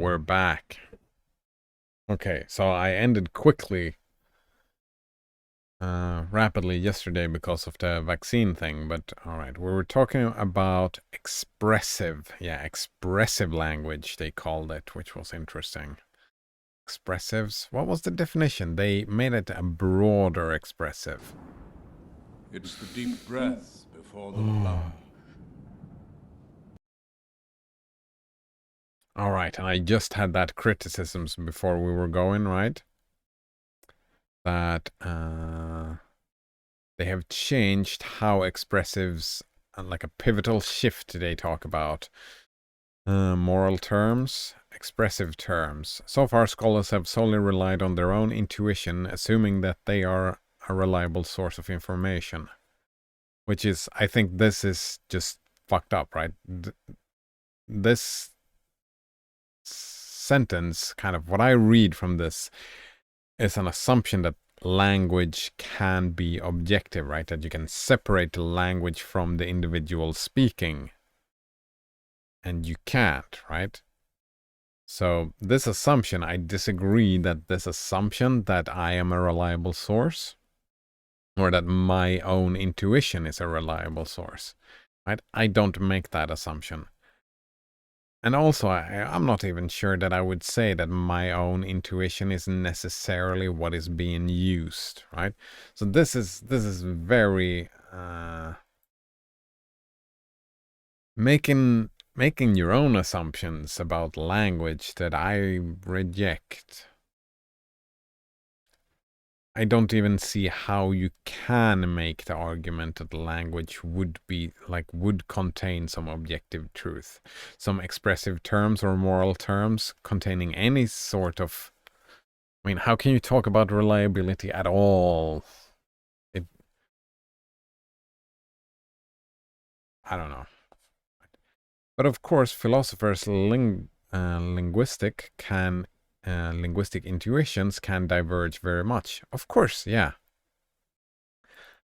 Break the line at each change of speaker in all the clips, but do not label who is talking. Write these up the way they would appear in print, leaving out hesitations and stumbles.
we're back. Okay, so I ended quickly, rapidly yesterday because of the vaccine thing, but alright, we were talking about expressive language, they called it, which was interesting. Expressives, what was the definition? They made it a broader expressive.
It's the deep breaths before the flower.
Alright, and I just had that criticisms before we were going, right? That they have changed how expressives, like a pivotal shift they talk about. Moral terms, expressive terms. So far, scholars have solely relied on their own intuition, assuming that they are a reliable source of information. Which is, I think this is just fucked up, right? This sentence, kind of what I read from this, is an assumption that language can be objective, right? That you can separate the language from the individual speaking. And you can't, right? So this assumption, I disagree that this assumption that I am a reliable source, or that my own intuition is a reliable source, right? I don't make that assumption. And also, I'm not even sure that I would say that my own intuition is necessarily what is being used, right? So this is very making your own assumptions about language that I reject. I don't even see how you can make the argument that language would contain some objective truth, some expressive terms or moral terms containing any sort of, I mean, how can you talk about reliability at all? I don't know. But of course, philosophers' linguistic intuitions can diverge very much. Of course, yeah.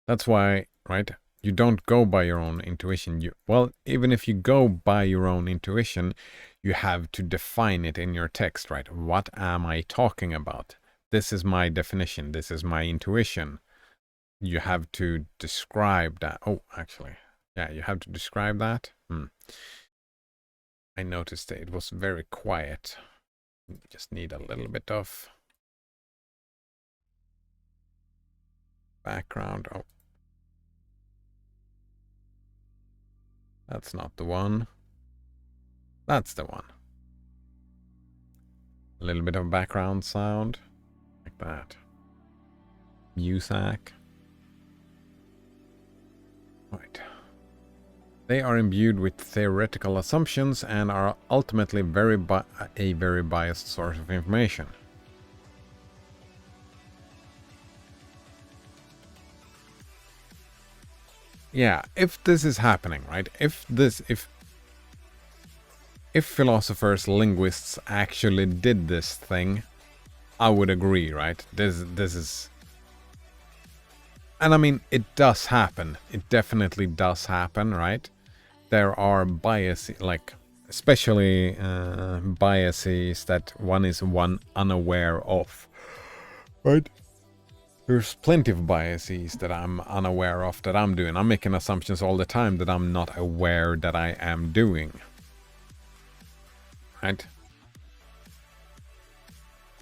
That's why, right? You don't go by your own intuition. Well, even if you go by your own intuition, you have to define it in your text, right? What am I talking about? This is my definition. This is my intuition. You have to describe that. Oh, actually, yeah, you have to describe that. I noticed that it was very quiet. Just need a little bit of background. Oh, that's not the one. That's the one. A little bit of background sound, like that. Music. Right. They are imbued with theoretical assumptions and are ultimately a very biased source of information. Yeah, if this is happening, right? If philosophers, linguists actually did this thing, I would agree, right? This is, and I mean, it does happen. It definitely does happen, right? There are biases, like especially biases that one is unaware of, right? There's plenty of biases that I'm unaware of that I'm doing. I'm making assumptions all the time that I'm not aware that I am doing, right?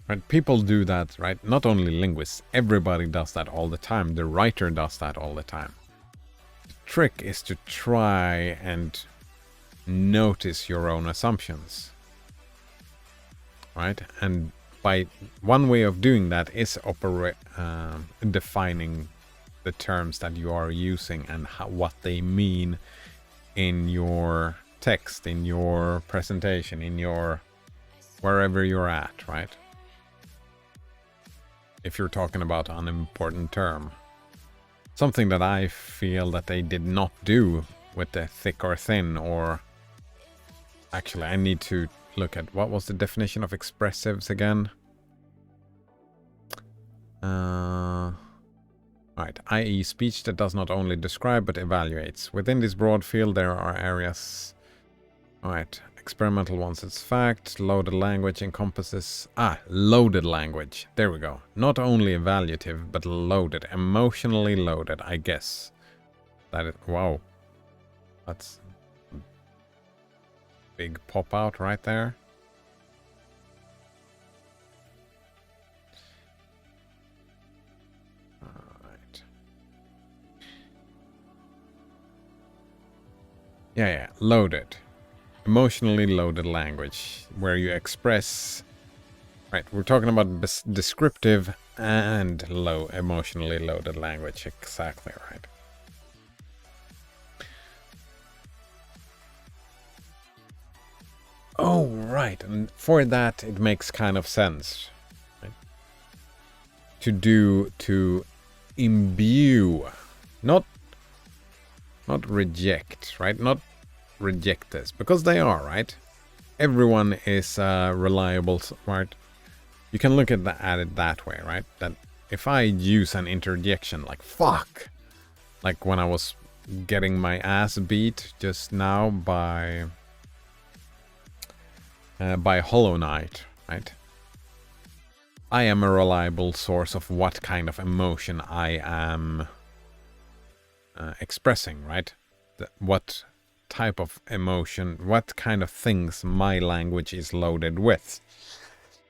Right? People do that, right? Not only linguists, everybody does that all the time. The writer does that all the time. Trick is to try and notice your own assumptions, right? And by one way of doing that is defining the terms that you are using and what they mean in your text, in your presentation, in your wherever you're at, right? If you're talking about an important term. Something that I feel that they did not do with the thick or thin, or actually I need to look at what was the definition of expressives again. Right, i.e. speech that does not only describe but evaluates. Within this broad field there are areas. Alright, experimental ones, it's fact. Loaded language encompasses... loaded language. There we go. Not only evaluative, but loaded. Emotionally loaded, I guess. That is... Wow. That's... big pop out right there. Alright. Yeah, loaded. Emotionally loaded language, where you express... Right, we're talking about descriptive and emotionally loaded language. Exactly right. Oh, right. And for that, it makes kind of sense. Right? To imbue, not reject, right? Not reject this, because they are, right? Everyone is reliable, right? You can look at it that way, right? That if I use an interjection like fuck, like when I was getting my ass beat just now by Hollow Knight, right? I am a reliable source of what kind of emotion I am expressing, right? What type of emotion, what kind of things my language is loaded with.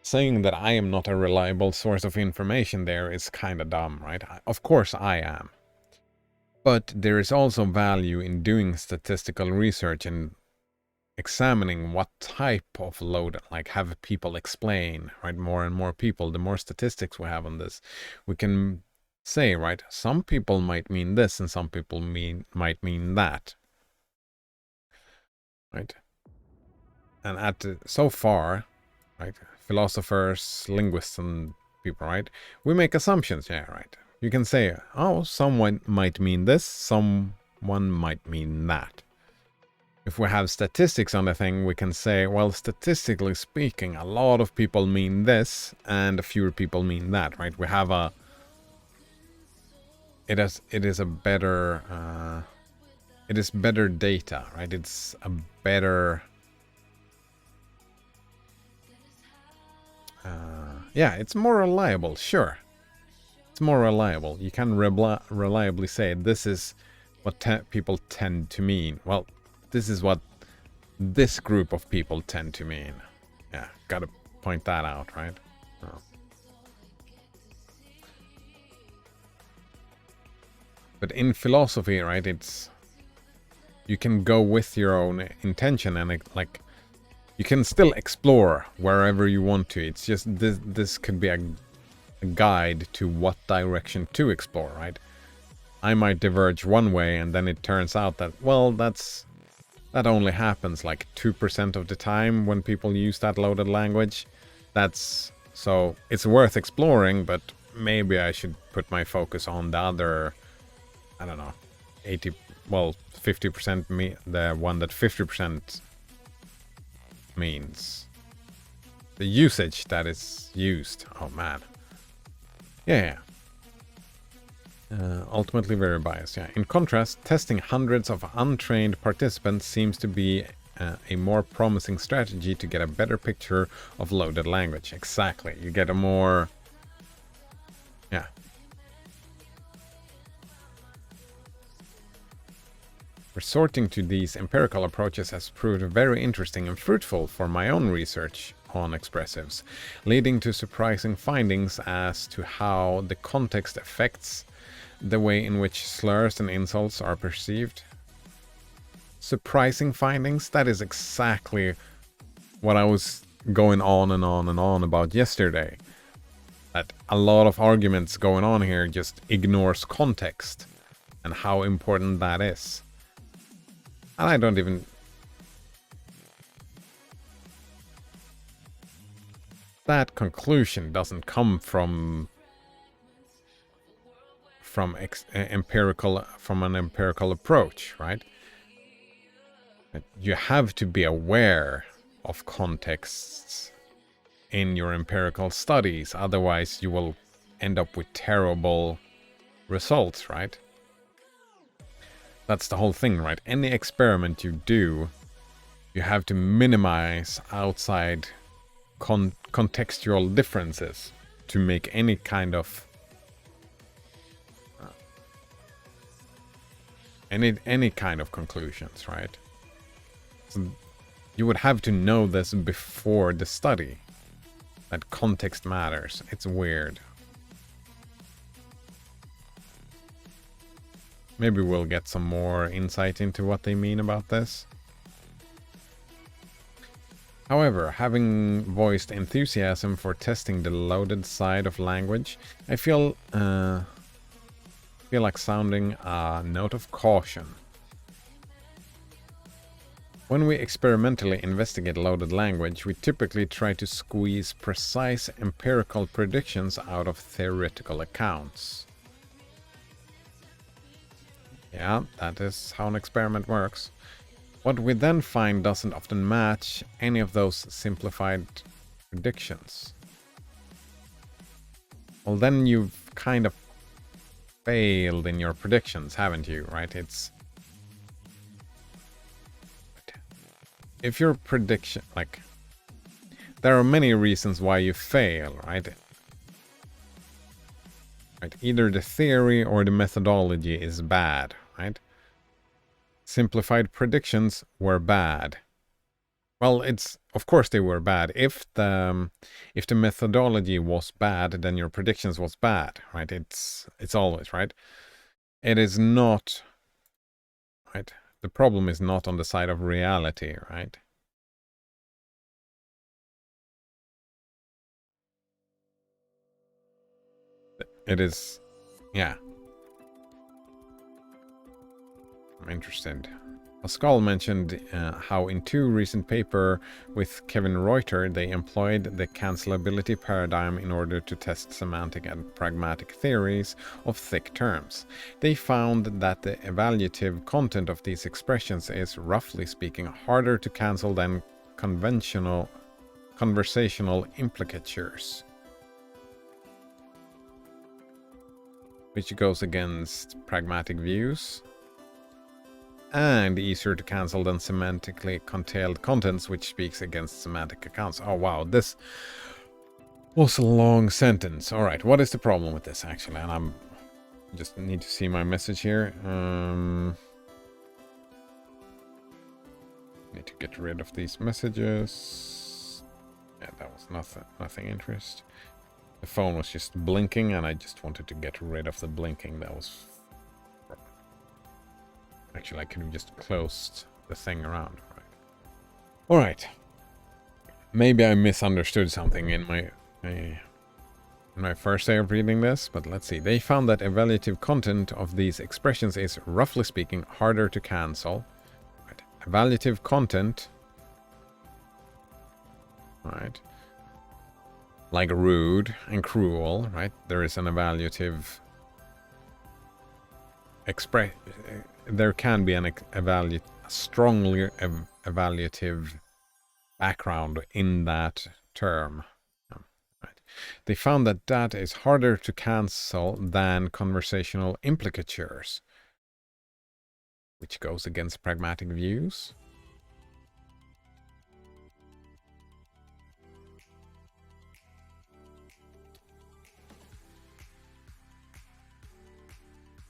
Saying that I am not a reliable source of information there is kind of dumb, right? Of course I am. But there is also value in doing statistical research and examining what type of load, like have people explain, right? More and more people, the more statistics we have on this, we can say, right, some people might mean this and some people might mean that. Right? And so far, right, philosophers, linguists, and people, right, we make assumptions, yeah, right. You can say, oh, someone might mean this, someone might mean that. If we have statistics on the thing, we can say, well, statistically speaking, a lot of people mean this, and a fewer people mean that, right? We have a... It is a better... it is better data, right? It's a better... yeah, it's more reliable, sure. It's more reliable. You can reliably say this is what people tend to mean. Well, this is what this group of people tend to mean. Yeah, gotta point that out, right? Oh. But in philosophy, right, it's... You can go with your own intention and like... You can still explore wherever you want to. It's just this could be a guide to what direction to explore, right? I might diverge one way and then it turns out that, well, that only happens like 2% of the time when people use that loaded language. So it's worth exploring, but maybe I should put my focus on the other, I don't know, 50%, the one that 50% means. The usage that is used. Oh man. Yeah. Ultimately very biased, yeah. In contrast, testing hundreds of untrained participants seems to be a more promising strategy to get a better picture of loaded language. Exactly. You get a more... Yeah. Resorting to these empirical approaches has proved very interesting and fruitful for my own research on expressives, leading to surprising findings as to how the context affects the way in which slurs and insults are perceived. Surprising findings? That is exactly what I was going on and on and on about yesterday. That a lot of arguments going on here just ignores context and how important that is. And I don't even... That conclusion doesn't come from an empirical approach, right? You have to be aware of contexts in your empirical studies, otherwise you will end up with terrible results, right? That's the whole thing, right? Any experiment you do, you have to minimize outside contextual differences to make any kind of any kind of conclusions, right? So you would have to know this before the study, that context matters. It's weird. Maybe we'll get some more insight into what they mean about this. However, having voiced enthusiasm for testing the loaded side of language, I feel like sounding a note of caution. When we experimentally investigate loaded language, we typically try to squeeze precise empirical predictions out of theoretical accounts. Yeah, that is how an experiment works. What we then find doesn't often match any of those simplified predictions. Well, then you've kind of failed in your predictions, haven't you, right? If your prediction, like, there are many reasons why you fail, right? Either the theory or the methodology is bad, right? Simplified predictions were bad. Well, of course they were bad. If the methodology was bad, then your predictions was bad, right? It's always, right? It is not, right? The problem is not on the side of reality, right? It is, yeah. I'm interested. Pascale mentioned how in two recent papers with Kevin Reuter, they employed the cancellability paradigm in order to test semantic and pragmatic theories of thick terms. They found that the evaluative content of these expressions is, roughly speaking, harder to cancel than conventional conversational implicatures, which goes against pragmatic views, and easier to cancel than semantically contained contents, which speaks against semantic accounts. Oh wow, this was a long sentence. All right, what is the problem with this actually? And I'm just need to see my message here. Need to get rid of these messages. Yeah, that was nothing interest. The phone was just blinking, and I just wanted to get rid of the blinking. That was. Actually, I could have just closed the thing around. Right. All right. Maybe I misunderstood something in my first day of reading this, but let's see. They found that evaluative content of these expressions is, roughly speaking, harder to cancel. Right. Evaluative content, right? Like rude and cruel, right? There is an evaluative there can be an strongly evaluative background in that term. Right. They found that is harder to cancel than conversational implicatures, which goes against pragmatic views.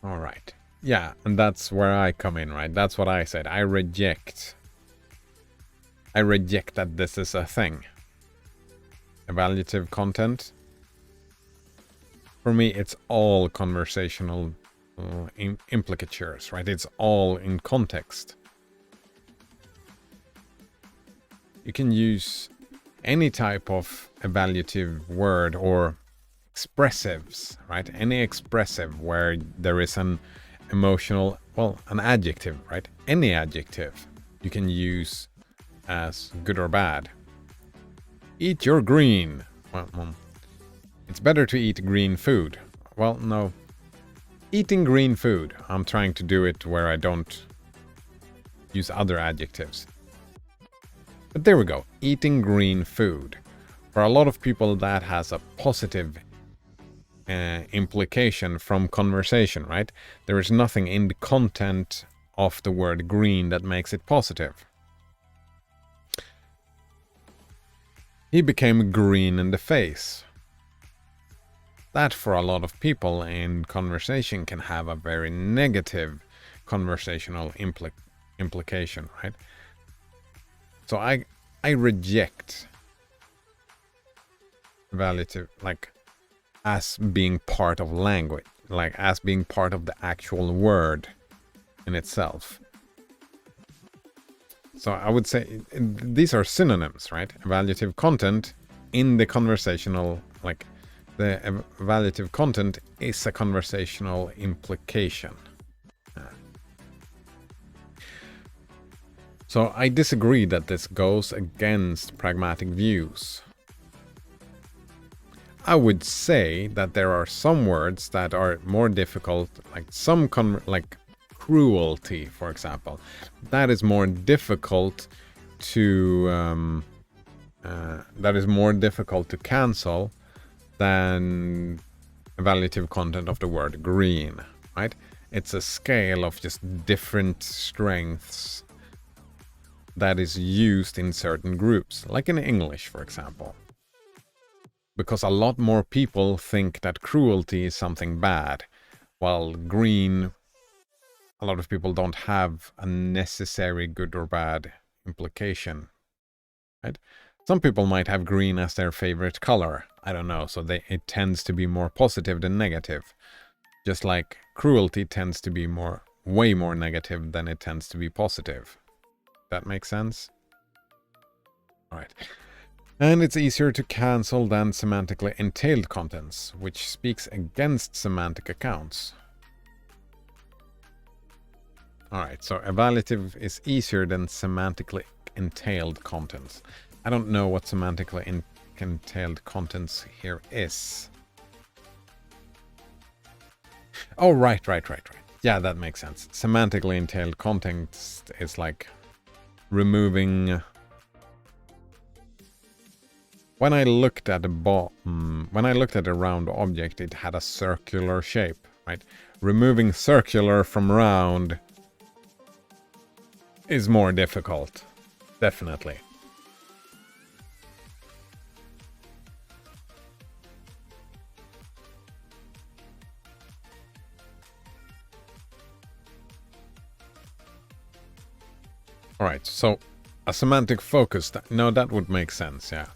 All right. Yeah, and that's where I come in, right? That's what I said. I reject that this is a thing. Evaluative content. For me, it's all conversational implicatures, right? It's all in context. You can use any type of evaluative word or expressives, right? Any expressive where there is an emotional, well, an adjective, right? Any adjective you can use as good or bad. Eat your green. Well, it's better to eat green food. Well, no. Eating green food. I'm trying to do it where I don't use other adjectives. But there we go. Eating green food. For a lot of people, that has a positive implication from conversation, right? There is nothing in the content of the word green that makes it positive. He became green in the face. That for a lot of people in conversation can have a very negative conversational implication, right? So I reject evaluative, like, as being part of language, like as being part of the actual word in itself. So I would say these are synonyms, right? Evaluative content in the conversational, like the evaluative content is a conversational implication. So I disagree that this goes against pragmatic views. I would say that there are some words that are more difficult, like like cruelty, for example. That is more difficult to cancel than evaluative content of the word green, right? It's a scale of just different strengths that is used in certain groups, like in English, for example. Because a lot more people think that cruelty is something bad, while green, a lot of people don't have a necessary good or bad implication, right? Some people might have green as their favorite color. I don't know, so it tends to be more positive than negative. Just like cruelty tends to be way more negative than it tends to be positive. That makes sense? All right. And it's easier to cancel than semantically entailed contents, which speaks against semantic accounts. Alright, so evaluative is easier than semantically entailed contents. I don't know what semantically entailed contents here is. Oh, right. Yeah, that makes sense. Semantically entailed content is like removing... When I looked at a round object, it had a circular shape, right? Removing circular from round is more difficult, definitely. All right, so a semantic focus, no, that would make sense, yeah.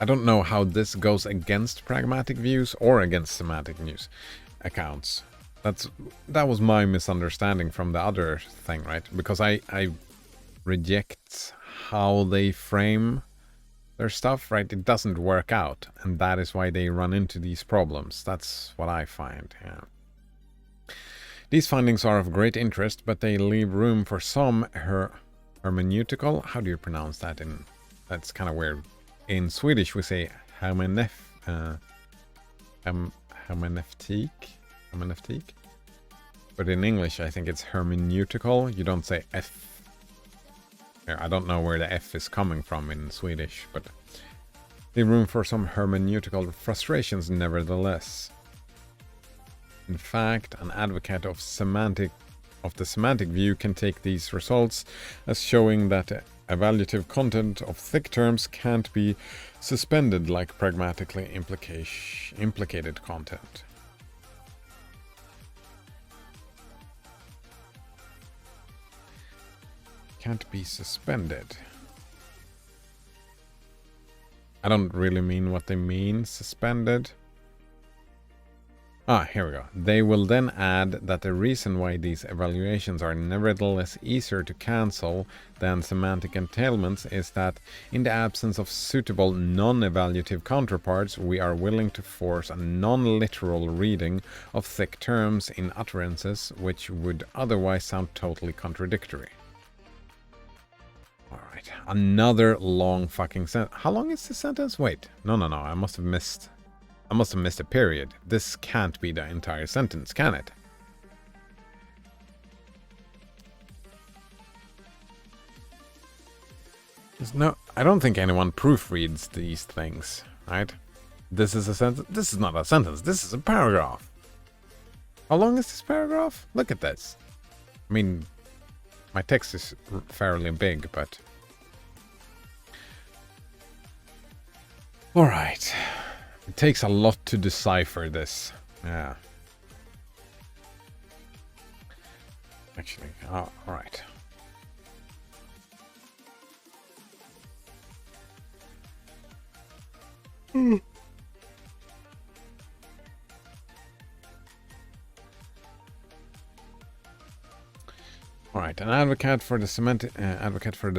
I don't know how this goes against pragmatic views or against semantic views accounts. That was my misunderstanding from the other thing, right? Because I reject how they frame their stuff, right? It doesn't work out, and that is why they run into these problems. That's what I find, yeah. These findings are of great interest, but they leave room for some hermeneutical. How do you pronounce that? That's kind of weird. In Swedish, we say hermeneutik, but in English, I think it's hermeneutical. You don't say F. I don't know where the F is coming from in Swedish, but leave room for some hermeneutical frustrations nevertheless. In fact, an advocate of the semantic view can take these results as showing that evaluative content of thick terms can't be suspended like pragmatically implicated content. Can't be suspended. I don't really mean what they mean, suspended. Here we go. They will then add that the reason why these evaluations are nevertheless easier to cancel than semantic entailments is that in the absence of suitable non-evaluative counterparts, we are willing to force a non-literal reading of thick terms in utterances which would otherwise sound totally contradictory. Alright, another long fucking sentence. How long is this sentence? Wait, no, I must have missed a period. This can't be the entire sentence, can it? I don't think anyone proofreads these things, right? This is a sentence. This is not a sentence. This is a paragraph. How long is this paragraph? Look at this. I mean, my text is fairly big, but All right. It takes a lot to decipher this. Yeah. Actually, all right. All right, an advocate for the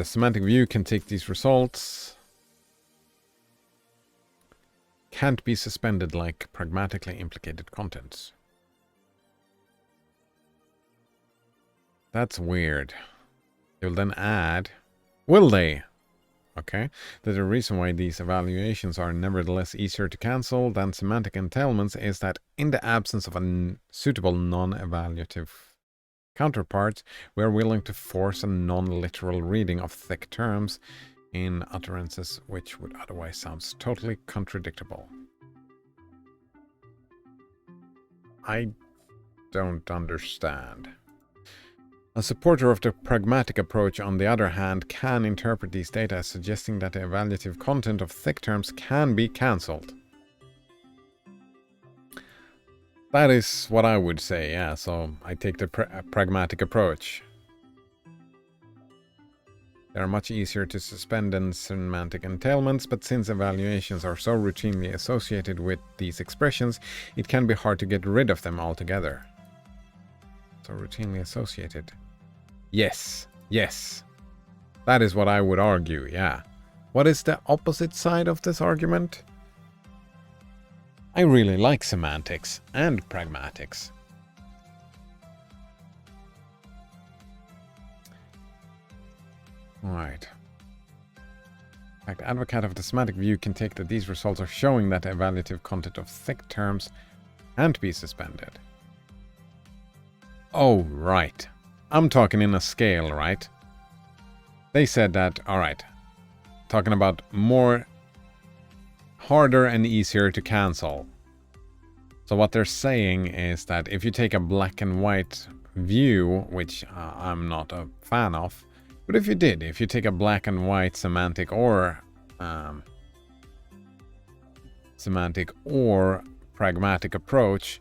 semantic view can take these results. Can't be suspended like pragmatically implicated contents. That's weird. They'll then add, will they? Okay, that the reason why these evaluations are nevertheless easier to cancel than semantic entailments is that in the absence of a suitable non-evaluative counterpart, we are willing to force a non-literal reading of thick terms in utterances which would otherwise sound totally contradictable. I don't understand. A supporter of the pragmatic approach, on the other hand, can interpret these data as suggesting that the evaluative content of thick terms can be cancelled. That is what I would say, yeah, so I take the pragmatic approach. They are much easier to suspend than semantic entailments, but since evaluations are so routinely associated with these expressions, it can be hard to get rid of them altogether. So routinely associated. Yes, yes. That is what I would argue, yeah. What is the opposite side of this argument? I really like semantics and pragmatics. Right. In fact, advocate of the semantic view can take that these results are showing that the evaluative content of thick terms can't be suspended. Oh, right. I'm talking in a scale, right? They said that, alright, talking about more harder and easier to cancel. So what they're saying is that if you take a black and white view, which I'm not a fan of, but if you take a black and white semantic or pragmatic approach,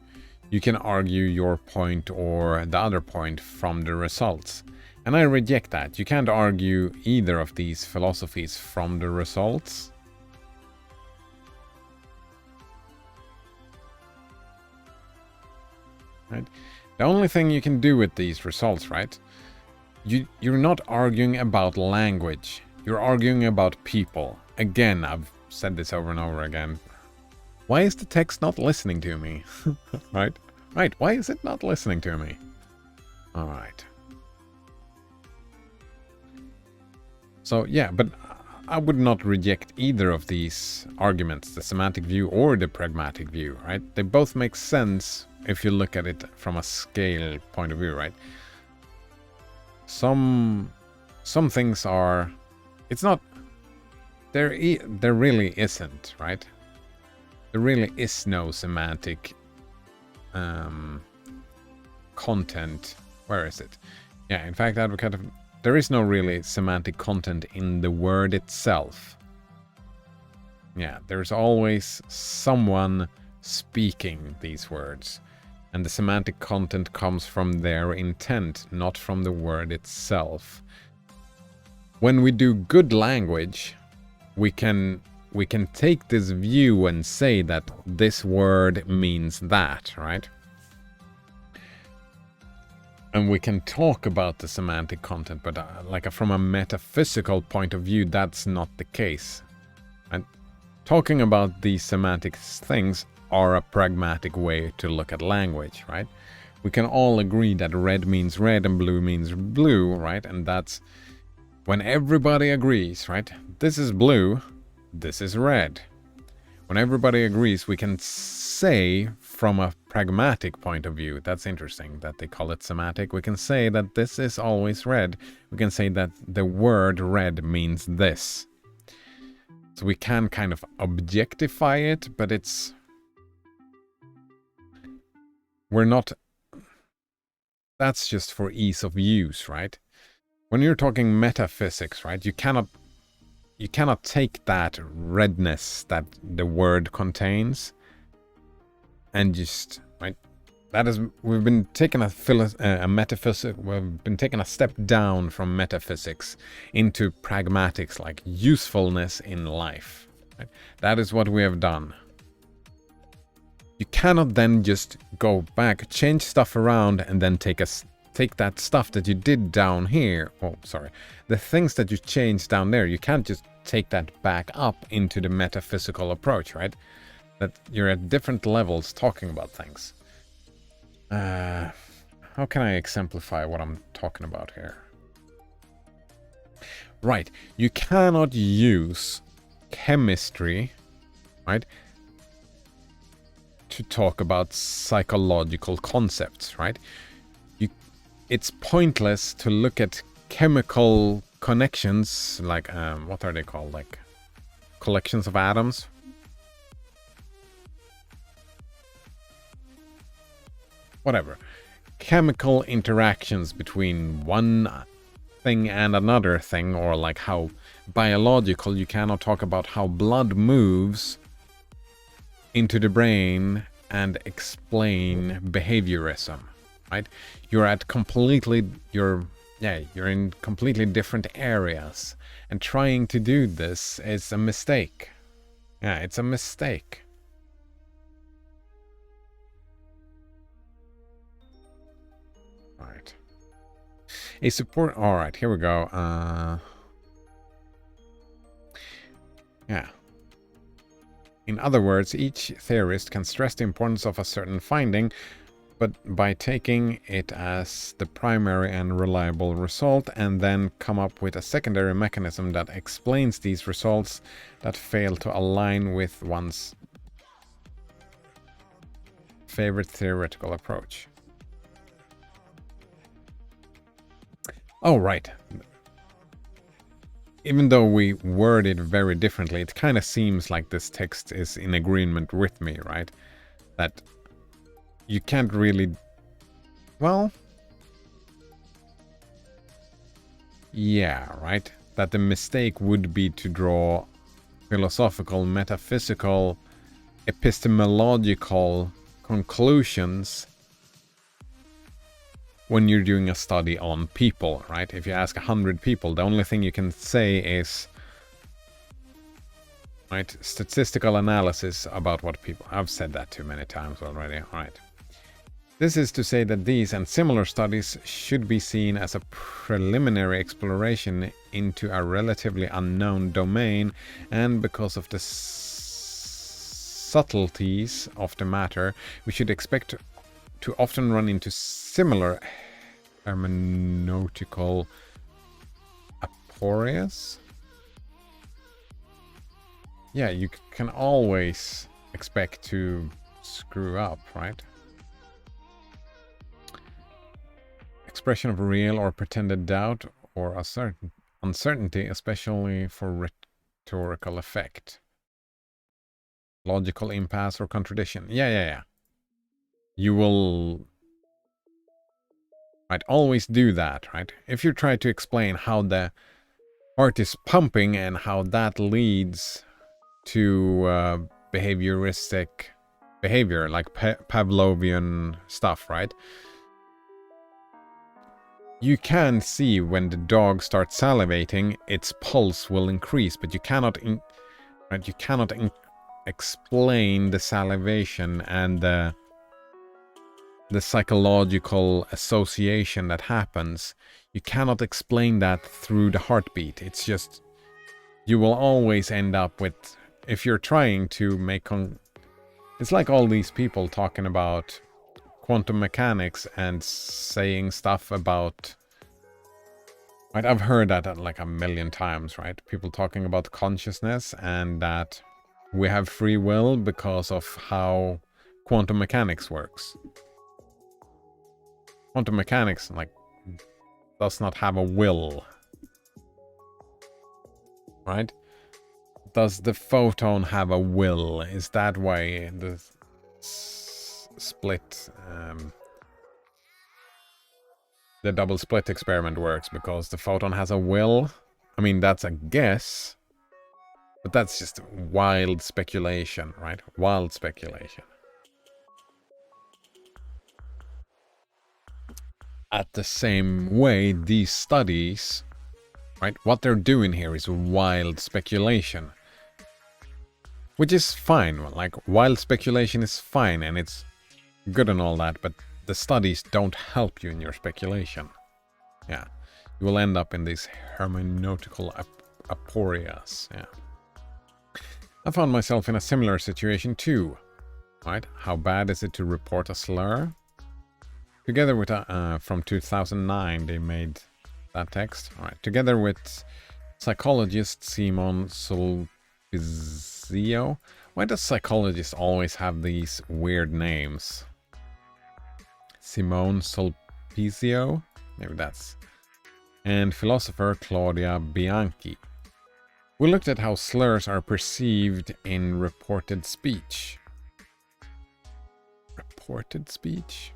you can argue your point or the other point from the results. And I reject that. You can't argue either of these philosophies from the results. Right? The only thing you can do with these results, right? You're not arguing about language. You're arguing about people. Again, I've said this over and over again. Why is the text not listening to me? Right? Right, why is it not listening to me? Alright. So, yeah, but I would not reject either of these arguments, the semantic view or the pragmatic view, right? They both make sense if you look at it from a scale point of view, right? Some things are... It's not... There really isn't, right? There really is no semantic content. Where is it? Yeah, in fact, advocate of... There is no really semantic content in the word itself. Yeah, there's always someone speaking these words. And the semantic content comes from their intent, not from the word itself. When we do good language, we can take this view and say that this word means that, right? And we can talk about the semantic content, but like from a metaphysical point of view, that's not the case. And talking about these semantic things are a pragmatic way to look at language, right? We can all agree that red means red and blue means blue, right? And that's when everybody agrees, right? This is blue, this is red. When everybody agrees, we can say from a pragmatic point of view, that's interesting that they call it semantic, we can say that this is always red. We can say that the word red means this. So we can kind of objectify it, but it's... We're not... That's just for ease of use, right? When you're talking metaphysics, right, you you cannot take that redness that the word contains and just, right? That is, we've been taking a metaphysic, we've been taking a step down from metaphysics into pragmatics, like usefulness in life. Right? That is what we have done. You cannot then just go back, change stuff around, and then take that stuff that you did down here. Oh, sorry. The things that you changed down there, you can't just take that back up into the metaphysical approach, right? That you're at different levels talking about things. How can I exemplify what I'm talking about here? Right. You cannot use chemistry, right, to talk about psychological concepts, right? It's pointless to look at chemical connections, like, what are they called? Like, collections of atoms? Whatever. Chemical interactions between one thing and another thing, or like how biological, you cannot talk about how blood moves into the brain and explain behaviorism, right? You're in completely different areas, and trying to do this is a mistake. Yeah, it's a mistake. Right. All right, here we go. Yeah. In other words, each theorist can stress the importance of a certain finding, but by taking it as the primary and reliable result, and then come up with a secondary mechanism that explains these results that fail to align with one's favorite theoretical approach. Oh, right. Even though we word it very differently, it kind of seems like this text is in agreement with me, right? That you can't really... Well... Yeah, right? That the mistake would be to draw philosophical, metaphysical, epistemological conclusions when you're doing a study on people, right? If you ask 100 people, the only thing you can say is, right, statistical analysis about what people... I've said that too many times already, right? This is to say that these and similar studies should be seen as a preliminary exploration into a relatively unknown domain, and because of the subtleties of the matter, we should expect to often run into similar hermeneutical aporias. Yeah, you can always expect to screw up, right? Expression of real or pretended doubt or uncertainty, especially for rhetorical effect. Logical impasse or contradiction. Yeah. You will... Right, always do that, right? If you try to explain how the heart is pumping and how that leads to behavioristic behavior, like Pavlovian stuff, right? You can see when the dog starts salivating, its pulse will increase, but you cannot explain the salivation and the psychological association that happens. You cannot explain that through the heartbeat. It's just, you will always end up with, if you're trying to make it's like all these people talking about quantum mechanics and saying stuff about, right? I've heard that like a million times, right? People talking about consciousness and that we have free will because of how quantum mechanics works. Quantum mechanics, like, does not have a will, right? Does the photon have a will? Is that why the split, the double split experiment works? Because the photon has a will? I mean, that's a guess, But that's just wild speculation, right? Wild speculation. At the same way, these studies, right, what they're doing here is wild speculation. Which is fine. Like, wild speculation is fine and it's good and all that, but the studies don't help you in your speculation. Yeah. You will end up in these hermeneutical aporias. Yeah. I found myself in a similar situation too. Right? How bad is it to report a slur? Together with from 2009, they made that text. All right. Together with psychologist Simon Sulpizio. Why does psychologists always have these weird names? Simone Sulpizio, maybe that's. And philosopher Claudia Bianchi. We looked at how slurs are perceived in reported speech. Reported speech?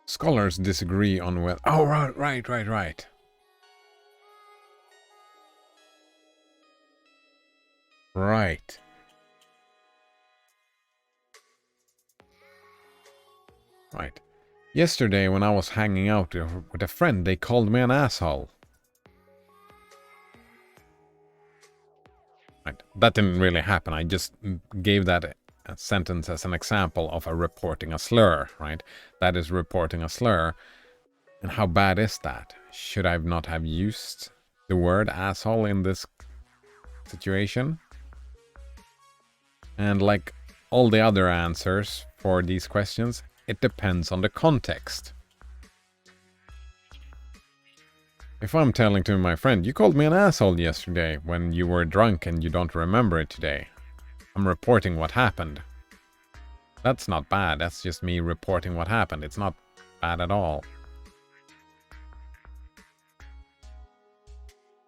Scholars disagree on whether... Oh, right. Right. Right. Yesterday, when I was hanging out with a friend, they called me an asshole. Right. That didn't really happen. I just gave that a sentence as an example of a reporting a slur, right? That is reporting a slur. And how bad is that? Should I not have used the word asshole in this situation? And like all the other answers for these questions, it depends on the context. If I'm telling to my friend, you called me an asshole yesterday when you were drunk and you don't remember it today, I'm reporting what happened. That's not bad, that's just me reporting what happened. It's not bad at all.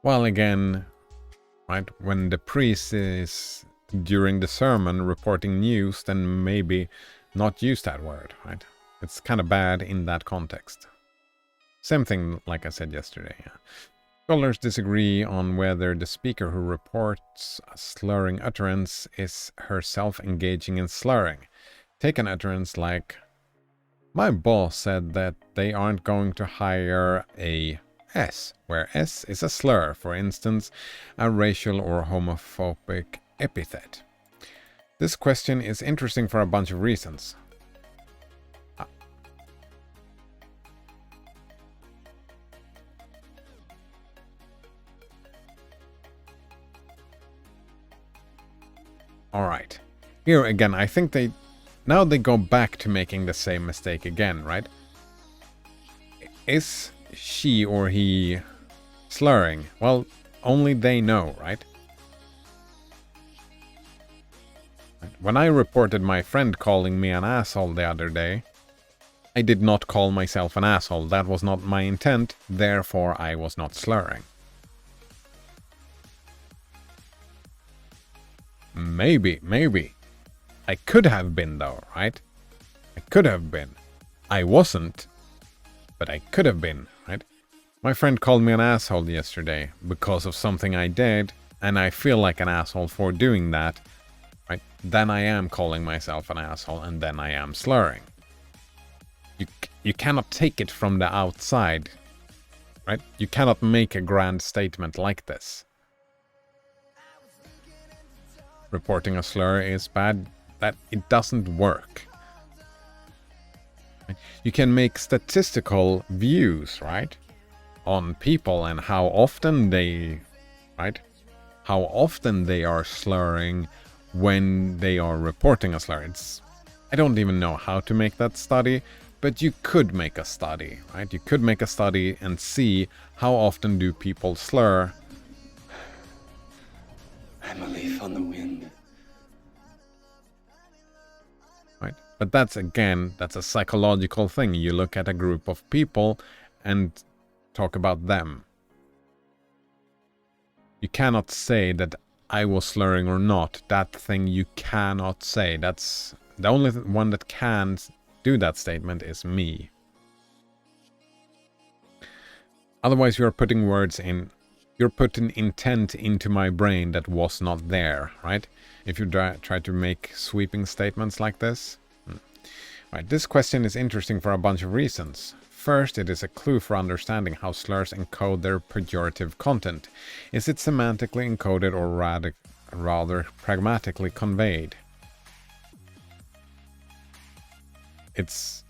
Well, again, right, when the priest is during the sermon reporting news, then maybe not use that word, right? It's kind of bad in that context. Same thing like I said yesterday. Yeah. Scholars disagree on whether the speaker who reports a slurring utterance is herself engaging in slurring. Take an utterance like, my boss said that they aren't going to hire a S, where S is a slur, for instance, a racial or homophobic epithet. This question is interesting for a bunch of reasons. Alright. Here again, I think now they go back to making the same mistake again, right? Is she or he slurring? Well, only they know, right? When I reported my friend calling me an asshole the other day, I did not call myself an asshole. That was not my intent, therefore I was not slurring. Maybe. I could have been though, right? I could have been. I wasn't, but I could have been, right? My friend called me an asshole yesterday because of something I did, and I feel like an asshole for doing that, right? Then I am calling myself an asshole, and then I am slurring. You cannot take it from the outside, right? You cannot make a grand statement like this. Reporting a slur is bad, that it doesn't work. You can make statistical views, right, on people and how often they, right, how often they are slurring when they are reporting a slur. I don't even know how to make that study, but you could make a study, right? You could make a study and see how often do people slur.
I'm a leaf on the wind.
Right? But that's a psychological thing. You look at a group of people and talk about them. You cannot say that I was slurring or not. That thing you cannot say. That's the only one that can do that statement is me. Otherwise, you are putting words in You're putting intent into my brain that was not there, right? If you try to make sweeping statements like this. Right, this question is interesting for a bunch of reasons. First, it is a clue for understanding how slurs encode their pejorative content. Is it semantically encoded or rather pragmatically conveyed? It's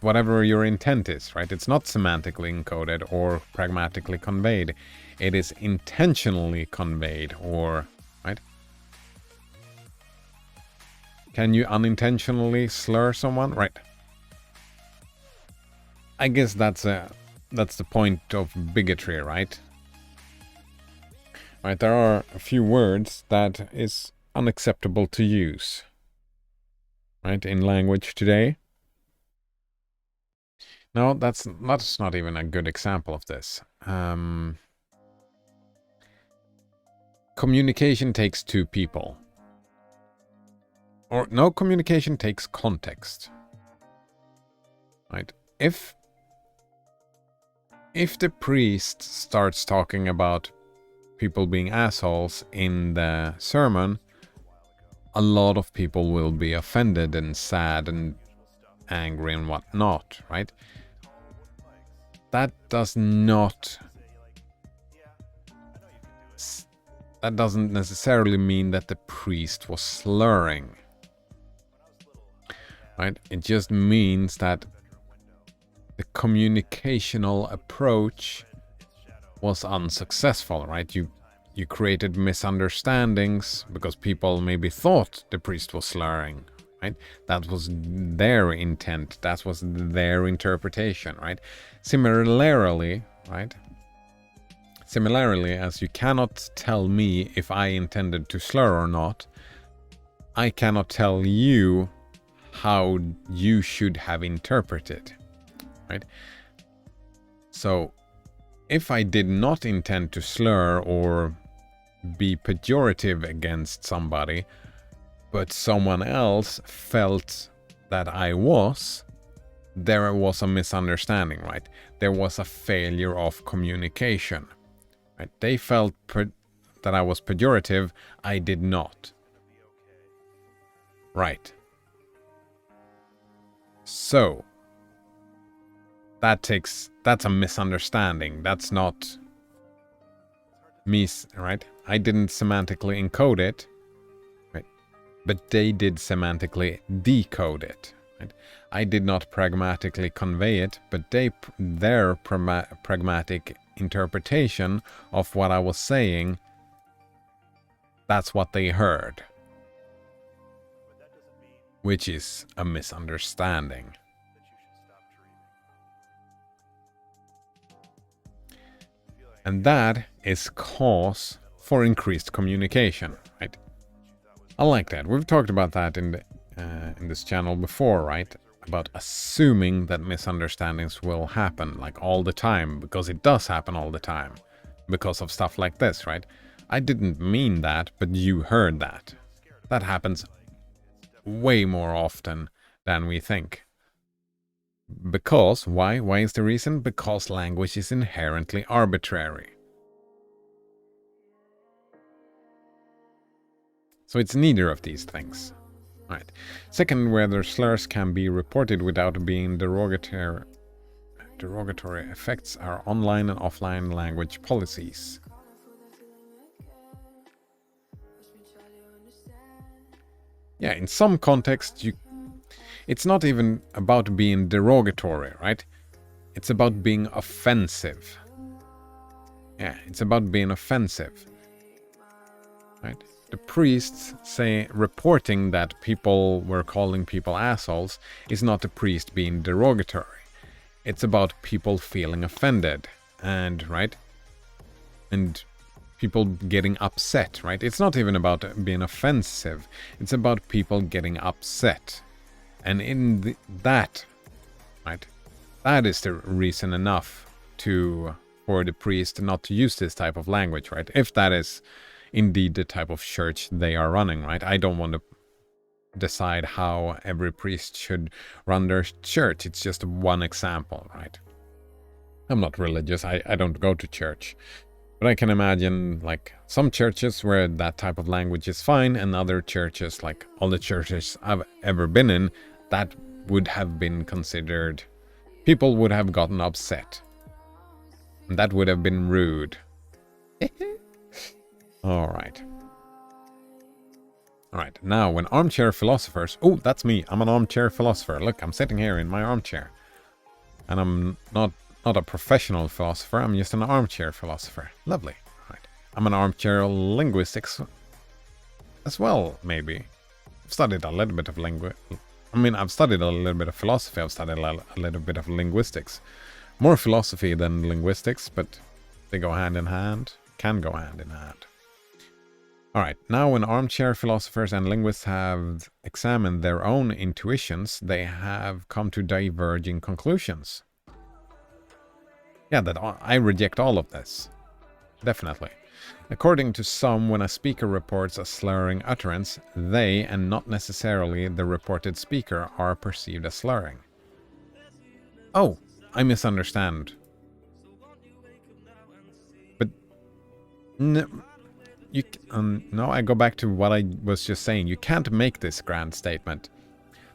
whatever your intent is, right? It's not semantically encoded or pragmatically conveyed. It is intentionally conveyed, or, right? Can you unintentionally slur someone? Right. I guess that's the point of bigotry, right? Right, there are a few words that is unacceptable to use, right, in language today. No, that's not even a good example of this. Communication takes two people. Or no, communication takes context. Right? If the priest starts talking about people being assholes in the sermon, a lot of people will be offended and sad and angry and whatnot, right? That doesn't necessarily mean that the priest was slurring. Right? It just means that the communicational approach was unsuccessful, right? You created misunderstandings because people maybe thought the priest was slurring, right? That was their intent. That was their interpretation, right? Similarly, right? Similarly, as you cannot tell me if I intended to slur or not, I cannot tell you how you should have interpreted, right? So, if I did not intend to slur or be pejorative against somebody, but someone else felt that I was, there was a misunderstanding, right? There was a failure of communication, right? They felt that I was pejorative, I did not. Right. So, that's a misunderstanding. That's not me, right? I didn't semantically encode it, right? But they did semantically decode it, right? I did not pragmatically convey it, but their pragmatic interpretation of what I was saying, that's what they heard. Which is a misunderstanding. And that is cause for increased communication, right? I like that. We've talked about that in this channel before, right? About assuming that misunderstandings will happen like all the time, because it does happen all the time because of stuff like this, right? I didn't mean that, but you heard that. That happens way more often than we think. Because, why? Why is the reason? Because language is inherently arbitrary. So it's neither of these things. Right. Second, whether slurs can be reported without being derogatory affects our online and offline language policies. Yeah, in some contexts, it's not even about being derogatory, right? It's about being offensive. Yeah, it's about being offensive. Right? The priests reporting that people were calling people assholes is not the priest being derogatory. It's about people feeling offended and, right? And people getting upset, right? It's not even about being offensive. It's about people getting upset. And in that, right, that is the reason enough for the priest not to use this type of language, right? If that is indeed the type of church they are running, right? I don't want to decide how every priest should run their church. It's just one example, right? I'm not religious. I don't go to church. But I can imagine like some churches where that type of language is fine, and other churches, like all the churches I've ever been in, that would have been considered, people would have gotten upset. And that would have been rude. Alright. Alright, now when armchair philosophers... Oh, that's me. I'm an armchair philosopher. Look, I'm sitting here in my armchair. And I'm not a professional philosopher. I'm just an armchair philosopher. Lovely. Right. I'm an armchair linguistics as well, maybe. I've studied a little bit of I've studied a little bit of philosophy. I've studied a little bit of linguistics. More philosophy than linguistics, but they go hand in hand. Can go hand in hand. Alright, now when armchair philosophers and linguists have examined their own intuitions, they have come to diverging conclusions. Yeah, that I reject all of this. Definitely. According to some, when a speaker reports a slurring utterance, they, and not necessarily the reported speaker, are perceived as slurring. Oh, I misunderstand. But no, I go back to what I was just saying. You can't make this grand statement.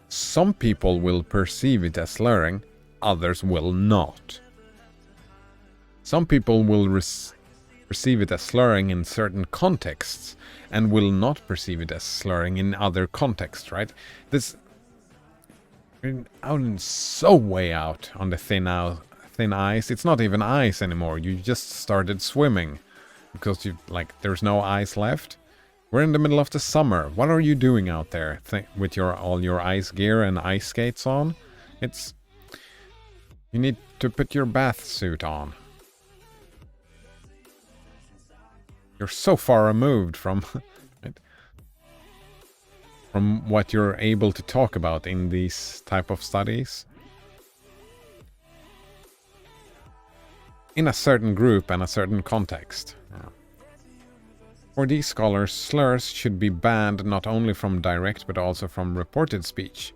Some people will perceive it as slurring, others will not. Some people will perceive it as slurring in certain contexts and will not perceive it as slurring in other contexts, right? This out so way out on the thin ice. It's not even ice anymore. You just started swimming because there's no ice left. We're in the middle of the summer. What are you doing out there with all your ice gear and ice skates on? You need to put your bath suit on. You're so far removed from from what you're able to talk about in these type of studies. In a certain group and a certain context. Yeah. For these scholars, slurs should be banned not only from direct but also from reported speech.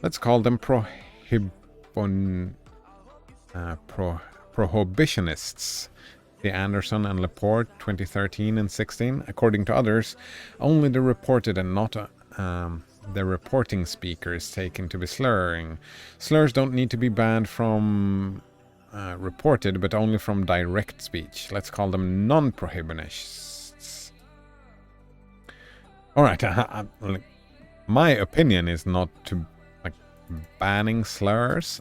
Let's call them prohibitionists. The Anderson and Laporte, 2013 and 16. According to others, only the reported and not the reporting speaker is taken to be slurring. Slurs don't need to be banned from reported, but only from direct speech. Let's call them non-prohibitionists. Alright, my opinion is not to banning slurs.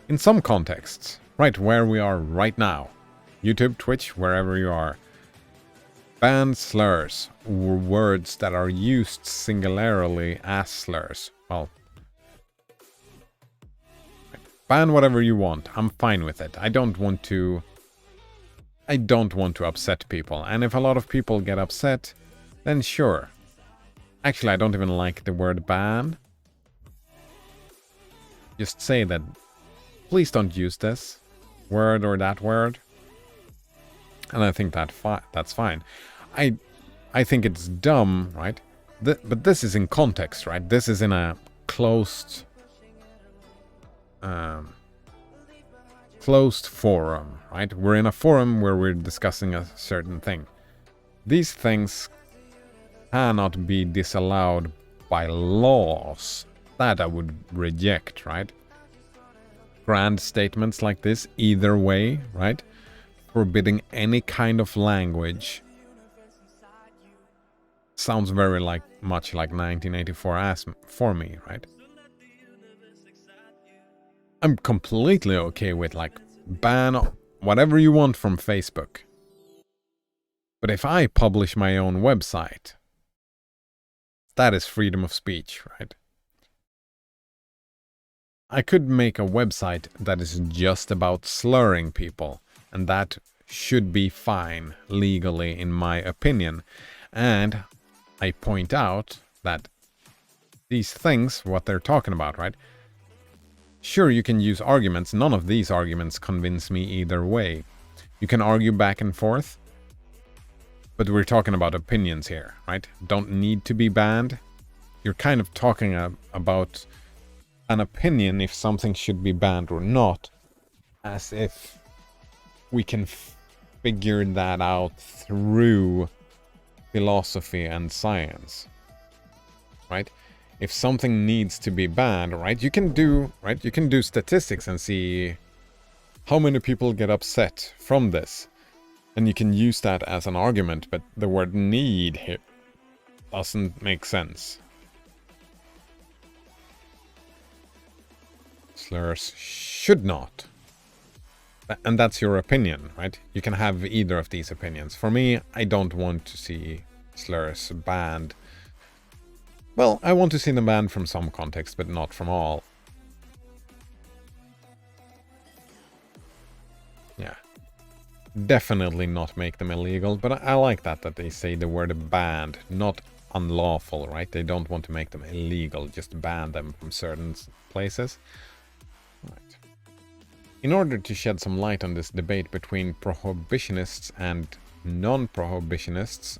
In some contexts, right where we are right now, YouTube, Twitch, wherever you are, ban slurs, or words that are used singularly as slurs. Well, ban whatever you want. I'm fine with it. I don't want to upset people. And if a lot of people get upset, then sure. Actually, I don't even like the word ban. Just say that, please don't use this word or that word. And I think that's fine. I think it's dumb, right? But this is in context, right? This is in a closed forum, right? We're in a forum where we're discussing a certain thing. These things cannot be disallowed by laws. That I would reject, right? Grand statements like this, either way, right? Forbidding any kind of language sounds very much like 1984 as for me, right? I'm completely okay with ban whatever you want from Facebook. But if I publish my own website, that is freedom of speech, right? I could make a website that is just about slurring people, and that should be fine legally in my opinion. And I point out that these things, what they're talking about, right? Sure, you can use arguments. None of these arguments convince me either way. You can argue back and forth, but we're talking about opinions here, right? Don't need to be banned. You're kind of talking about an opinion if something should be banned or not, as if we can figured that out through philosophy and science, right? If something needs to be banned, right, you can do statistics and see how many people get upset from this. And you can use that as an argument, but the word need here doesn't make sense. Slurs should not. And that's your opinion, right? You can have either of these opinions. For me, I don't want to see slurs banned. Well, I want to see them banned from some context, but not from all. Yeah. Definitely not make them illegal, but I like that they say the word banned, not unlawful, right? They don't want to make them illegal, just ban them from certain places. Right. In order to shed some light on this debate between prohibitionists and non-prohibitionists,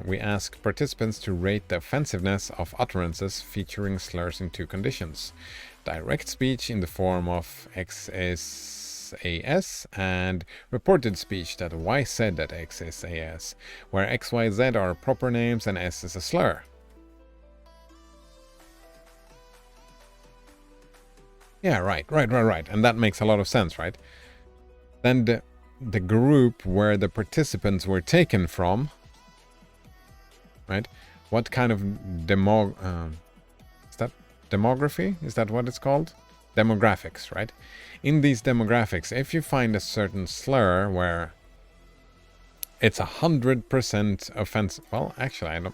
we ask participants to rate the offensiveness of utterances featuring slurs in two conditions. Direct speech in the form of X is AS and reported speech that Y said that X is AS, where X, Y, Z are proper names and S is a slur. Yeah, right. And that makes a lot of sense, right? Then the group where the participants were taken from, right? What kind of is that demography? Is that what it's called? Demographics, right? In these demographics, if you find a certain slur where it's 100% offensive, well, actually, I don't.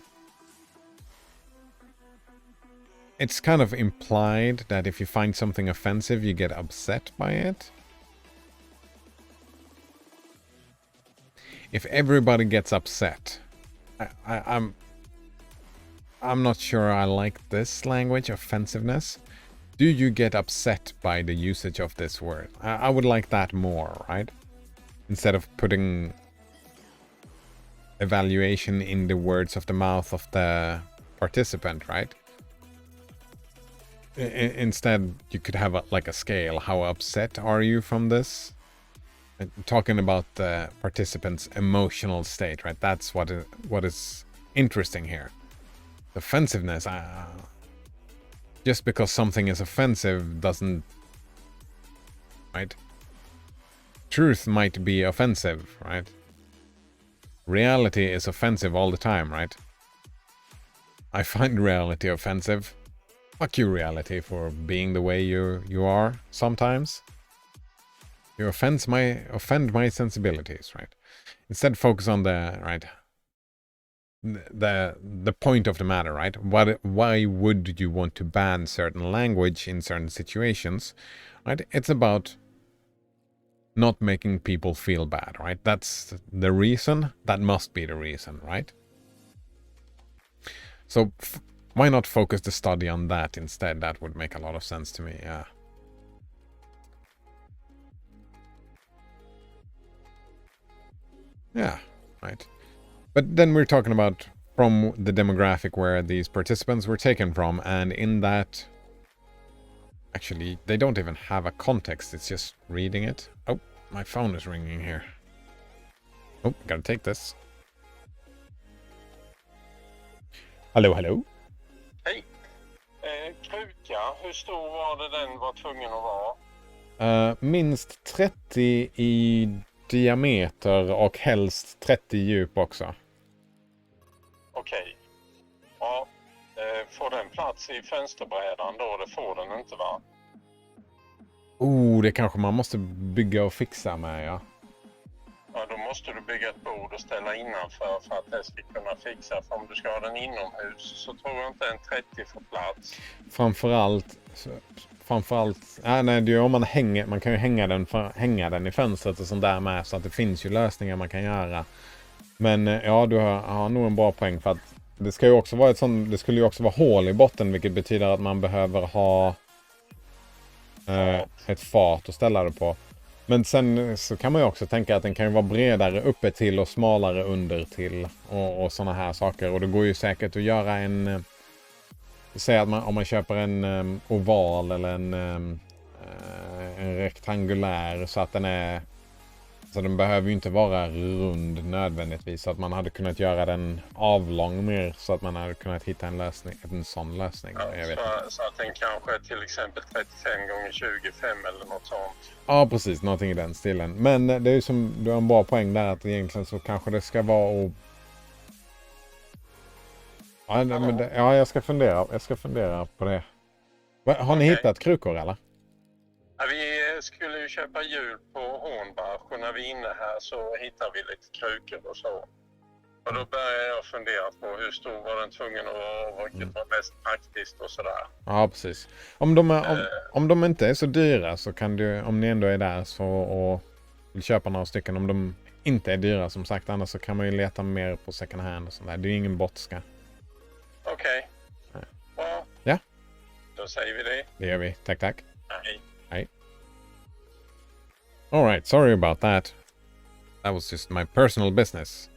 It's kind of implied that if you find something offensive, you get upset by it. If everybody gets upset, I'm not sure I like this language, offensiveness. Do you get upset by the usage of this word? I would like that more, right? Instead of putting evaluation in the words of the mouth of the participant, right? Instead, you could have a scale. How upset are you from this? Talking about the participant's emotional state, right? That's what is interesting here. Offensiveness. Just because something is offensive doesn't, right? Truth might be offensive, right? Reality is offensive all the time, right? I find reality offensive. Fuck you, reality, for being the way you are sometimes. You offend my sensibilities, right? Instead, focus on the point of the matter, right? Why would you want to ban certain language in certain situations, right? It's about not making people feel bad, right? That's the reason. That must be the reason, right? So why not focus the study on that instead? That would make a lot of sense to me, yeah. Yeah, right. But then we're talking about from the demographic where these participants were taken from, and in that, actually, they don't even have a context, it's just reading it. Oh, my phone is ringing here. Oh, gotta take this. Hello.
Hej. Kruka, hur stor var det den var tvungen att vara?
Minst 30 i diameter och helst 30 djup också.
Okej. Ja, får den plats i fönsterbrädan då? Det får den inte, va?
Det kanske man måste bygga och fixa med, ja.
Ja, då måste du bygga ett bord och ställa innanför för att det ska kunna fixa. För om du ska ha den inomhus så tror jag inte en 30 får plats.
Framförallt, nej, det är om man kan ju hänga den i fönstret och sånt där med, så att det finns ju lösningar man kan göra. Men ja, du har nog en bra poäng, för att det ska ju också vara det skulle ju också vara hål i botten, vilket betyder att man behöver ha ett fat att ställa det på. Men sen så kan man ju också tänka att den kan ju vara bredare uppe till och smalare under till och såna här saker. Och det går ju säkert att göra säg att om man köper en oval eller en rektangulär, så att den är Så den behöver ju inte vara rund nödvändigtvis. Så att man hade kunnat göra den avlång mer. Så att man hade kunnat hitta en lösning, en sån lösning.
Ja,
Jag vet
så att den kanske är till exempel 35 gånger 25 eller något sånt.
Ja, precis. Någonting i den stilen. Men det är ju som, du har en bra poäng där, att egentligen så kanske det ska vara och... Ja, men det, ja, jag ska fundera på det. Har ni hittat krukor eller?
Ja, vi skulle ju köpa hjul på Hornbach och när vi är inne här så hittar vi lite krukor och så. Och då börjar jag fundera på hur stor var den tvungen att vara, vilket var mest praktiskt och sådär.
Ja, precis. Om de inte är så dyra så kan du, om ni ändå är där så och vill köpa några stycken, om de inte är dyra som sagt, annars så kan man ju leta mer på second hand och sånt där. Det är ju ingen bortska.
Okej. Bra.
Ja.
Då säger vi det.
Det gör vi. Tack.
Hej.
Hej. All right, sorry about that. That was just my personal business.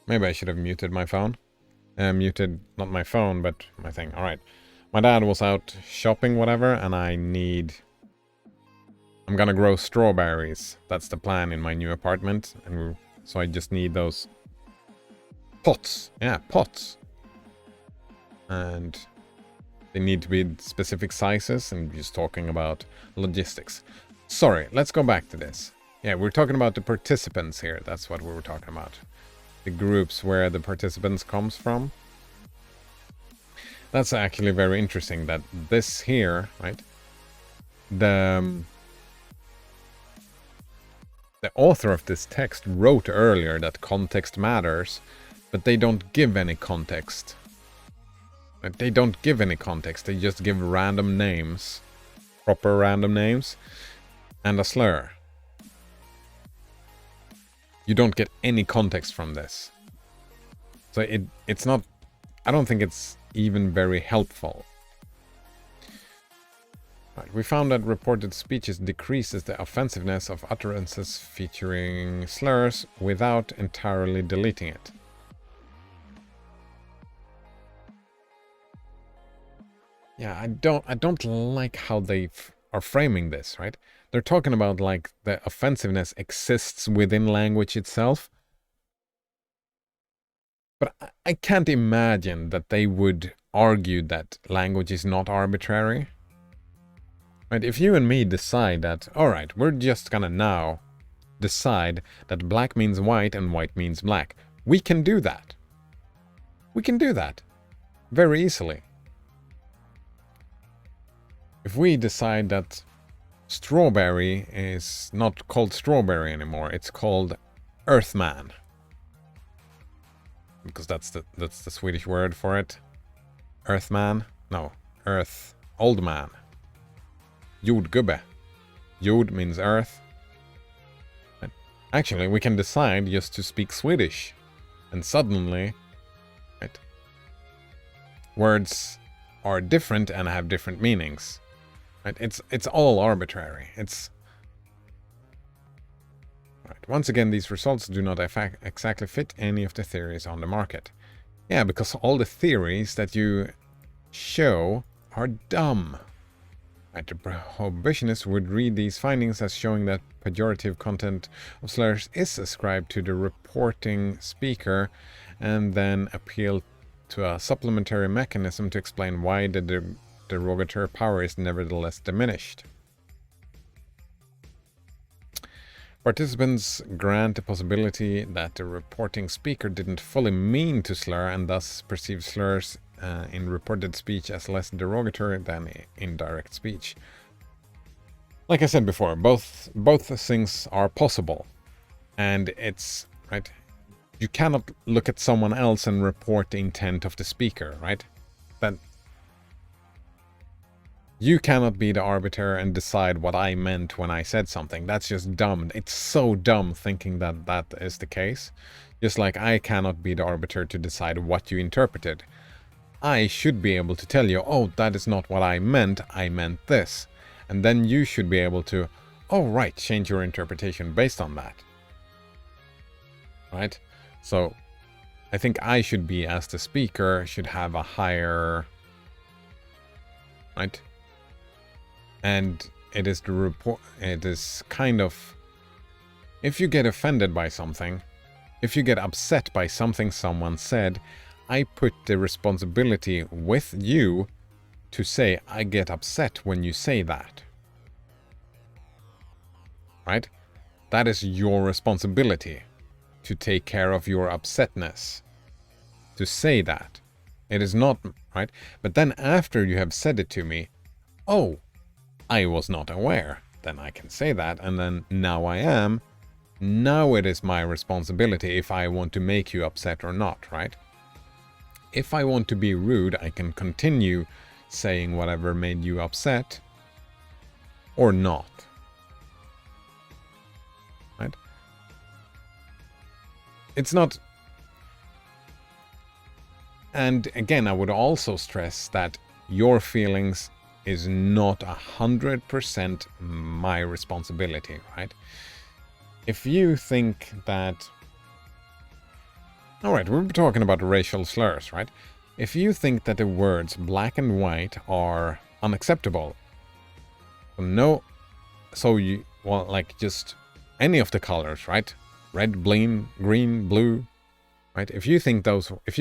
Maybe I should have muted my phone. Muted, not my phone, but my thing. All right. My dad was out shopping, whatever, and I'm gonna grow strawberries. That's the plan in my new apartment. And so I just need those pots. Yeah, pots. And they need to be specific sizes, and just talking about logistics. Sorry, let's go back to this. Yeah, we're talking about the participants here. That's what we were talking about. The groups where the participants comes from. That's actually very interesting that this here, right? The author of this text wrote earlier that context matters, but they don't give any context. They don't give any context. They just give random names, proper random names, and a slur. You don't get any context from this. So it's not, I don't think it's even very helpful. Right, we found that reported speeches decreases the offensiveness of utterances featuring slurs without entirely deleting it. Yeah, I don't like how they are framing this, right? They're talking about like the offensiveness exists within language itself. But I can't imagine that they would argue that language is not arbitrary. Right? If you and me decide that, all right, we're just gonna now decide that black means white and white means black, we can do that. We can do that very easily. If we decide that strawberry is not called strawberry anymore, it's called Earthman. Because that's the Swedish word for it. Earthman? No, Earth, old man. Jordgubbe. Jord means earth. Actually, we can decide just to speak Swedish. And suddenly, right, words are different and have different meanings. Right? It's all arbitrary. It's right. Once again, these results do not exactly fit any of the theories on the market. Yeah, because all the theories that you show are dumb. Right? The prohibitionists would read these findings as showing that pejorative content of slurs is ascribed to the reporting speaker, and then appeal to a supplementary mechanism to explain why the derogatory power is nevertheless diminished. Participants grant the possibility that the reporting speaker didn't fully mean to slur and thus perceive slurs in reported speech as less derogatory than indirect speech. Like I said before, both things are possible, and it's right. You cannot look at someone else and report the intent of the speaker, right? That you cannot be the arbiter and decide what I meant when I said something. That's just dumb. It's so dumb thinking that that is the case. Just like I cannot be the arbiter to decide what you interpreted. I should be able to tell you, oh, that is not what I meant this. And then you should be able to, oh, right, change your interpretation based on that. Right? So, I think I should be, as the speaker, should have a higher... Right? And it is the report, it is kind of If you get offended by something, if you get upset by something someone said, I put the responsibility with you to say, I get upset when you say that. Right? That is your responsibility to take care of your upsetness. To say that. It is not, right? But then after you have said it to me, oh, I was not aware. Then I can say that, and then now I am. Now it is my responsibility if I want to make you upset or not, right? If I want to be rude, I can continue saying whatever made you upset, or not. Right? It's not... And again, I would also stress that your feelings is not 100% my responsibility, right? If you think that... Alright, we're talking about racial slurs, right? If you think that the words black and white are unacceptable, well, like just any of the colors, right? Red, green, blue, right? If you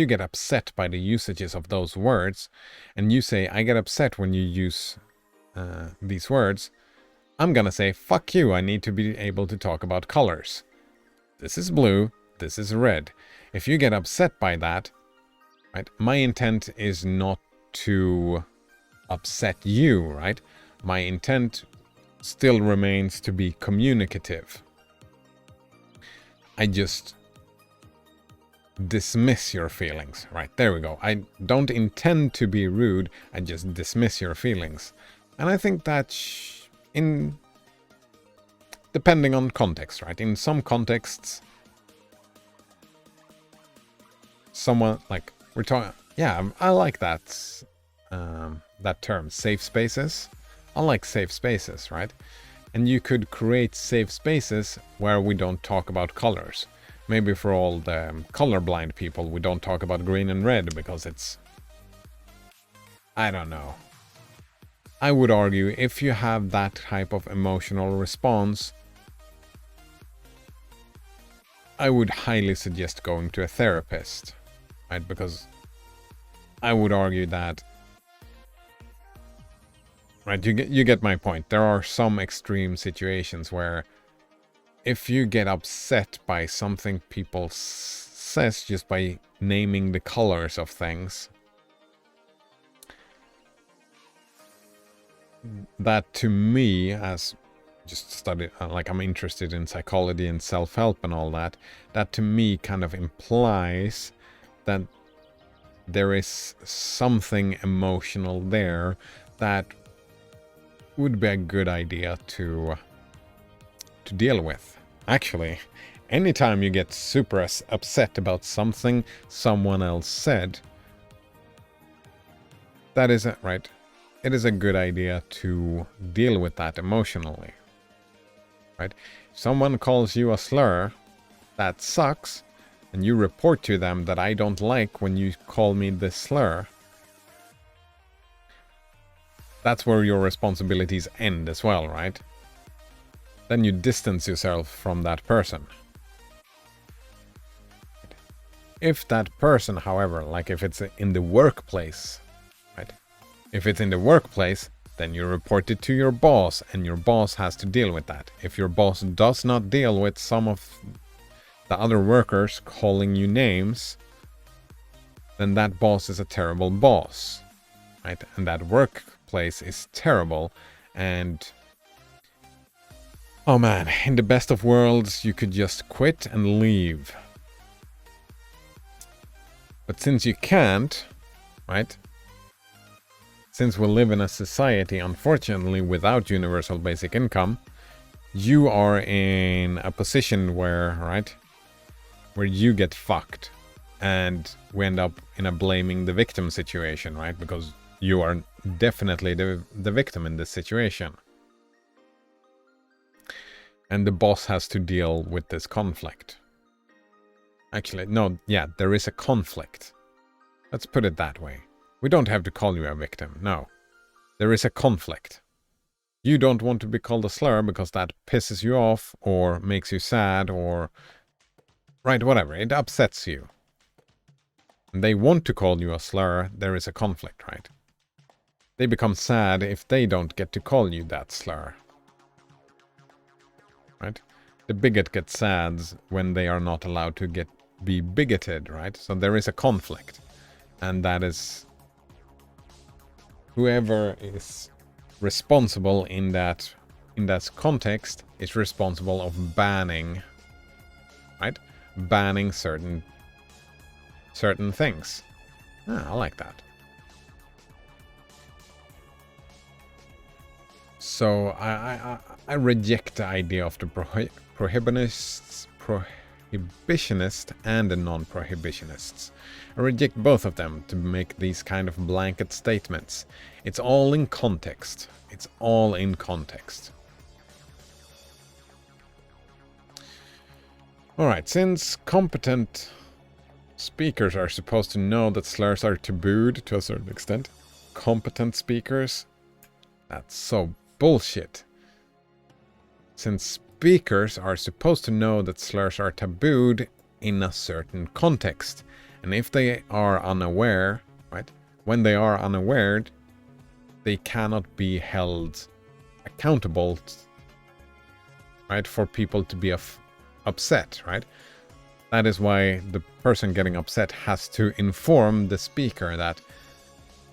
get upset by the usages of those words, and you say, I get upset when you use these words, I'm gonna say, fuck you, I need to be able to talk about colors. This is blue, this is red. If you get upset by that, right, my intent is not to upset you, right? My intent still remains to be communicative. I just dismiss your feelings, right? There we go. I don't intend to be rude, I just dismiss your feelings. And I think that's depending on context, right? In some contexts, someone like we're talking, yeah, I like that that term, safe spaces. I like safe spaces, right? And you could create safe spaces where we don't talk about colors. Maybe for all the colorblind people, we don't talk about green and red because it's, I don't know. I would argue if you have that type of emotional response, I would highly suggest going to a therapist, right? Because I would argue that, right, you get my point. There are some extreme situations where if you get upset by something people says just by naming the colors of things, that to me, as just study, like I'm interested in psychology and self-help and all that, that to me kind of implies that there is something emotional there that would be a good idea to deal with. Actually, anytime you get super upset about something someone else said, that is right. It is a good idea to deal with that emotionally, right? If someone calls you a slur, that sucks, and you report to them that I don't like when you call me this slur, that's where your responsibilities end as well, right? Then you distance yourself from that person. If that person, however, like if it's in the workplace, right? If it's in the workplace, then you report it to your boss, and your boss has to deal with that. If your boss does not deal with some of the other workers calling you names, then that boss is a terrible boss, right? And that workplace is terrible, and oh man, in the best of worlds, you could just quit and leave. But since you can't, right? Since we live in a society, unfortunately, without universal basic income, you are in a position where, right, where you get fucked. And we end up in a blaming the victim situation, right? Because you are definitely the victim in this situation. And the boss has to deal with this conflict. Actually, no, yeah, there is a conflict. Let's put it that way. We don't have to call you a victim, no. There is a conflict. You don't want to be called a slur because that pisses you off or makes you sad or, right, whatever. It upsets you. And they want to call you a slur. There is a conflict, right? They become sad if they don't get to call you that slur. Right? The bigot gets sad when they are not allowed to be bigoted, right? So there is a conflict. And that is whoever is responsible in that context is responsible of banning, right? Banning certain things. I like that. So I reject the idea of the prohibitionist and the non-prohibitionists. I reject both of them to make these kind of blanket statements. It's all in context. It's all in context. Alright, since competent speakers are supposed to know that slurs are tabooed to a certain extent, competent speakers, that's so bullshit. Since speakers are supposed to know that slurs are tabooed in a certain context, and if they are unaware, right, when they are unaware, they cannot be held accountable, right, for people to be upset, right? That is why the person getting upset has to inform the speaker that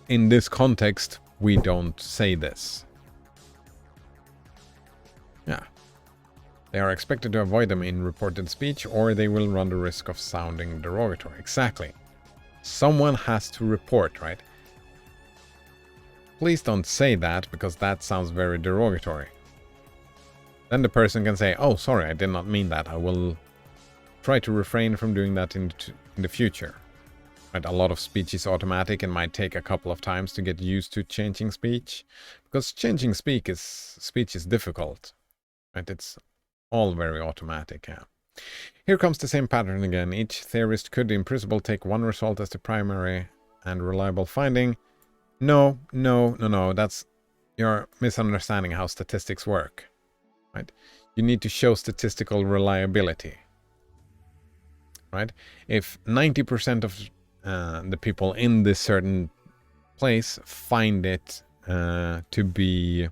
in this context, we don't say this. Yeah. They are expected to avoid them in reported speech, or they will run the risk of sounding derogatory. Exactly. Someone has to report, right? Please don't say that, because that sounds very derogatory. Then the person can say, oh, sorry, I did not mean that. I will try to refrain from doing that in the future. Right? A lot of speech is automatic and might take a couple of times to get used to changing speech. Because changing speech is difficult. Right? It's all very automatic. Yeah. Here comes the same pattern again. Each theorist could in principle take one result as the primary and reliable finding. No. That's you're misunderstanding how statistics work. Right? You need to show statistical reliability. Right? If 90% of the people in this certain place find it to be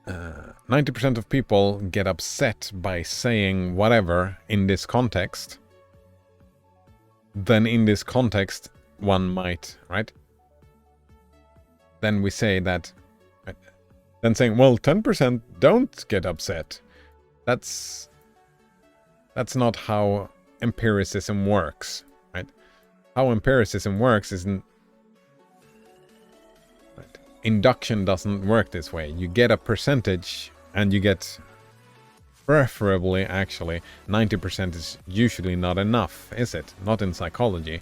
90% of people get upset by saying whatever in this context, then in this context one might, right? Then we say that, right? Then saying, well, 10% don't get upset. That's not how empiricism works, right? How empiricism works isn't... Right. Induction doesn't work this way. You get a percentage and you get... Preferably, actually, 90% is usually not enough, is it? Not in psychology.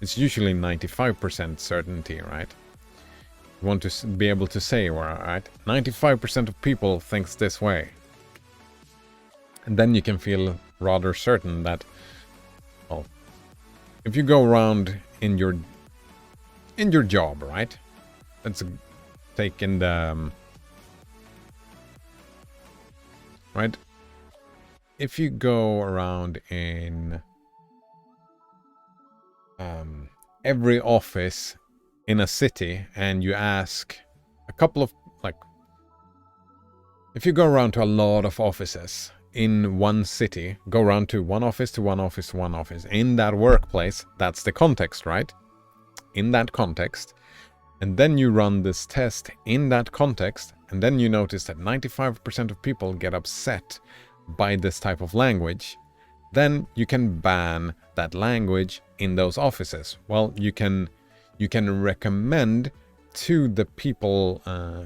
It's usually 95% certainty, right? You want to be able to say, right? 95% of people thinks this way. And then you can feel rather certain that, well, if you go around in your job, right? Let's take in the right. If you go around in every office in a city and you ask a couple of, like, if you go around to a lot of offices in one city, go around to one office to one office to one office. In that workplace, that's the context, right? In that context. And then you run this test in that context, and then you notice that 95% of people get upset by this type of language. Then you can ban that language in those offices. Well, you can recommend to the people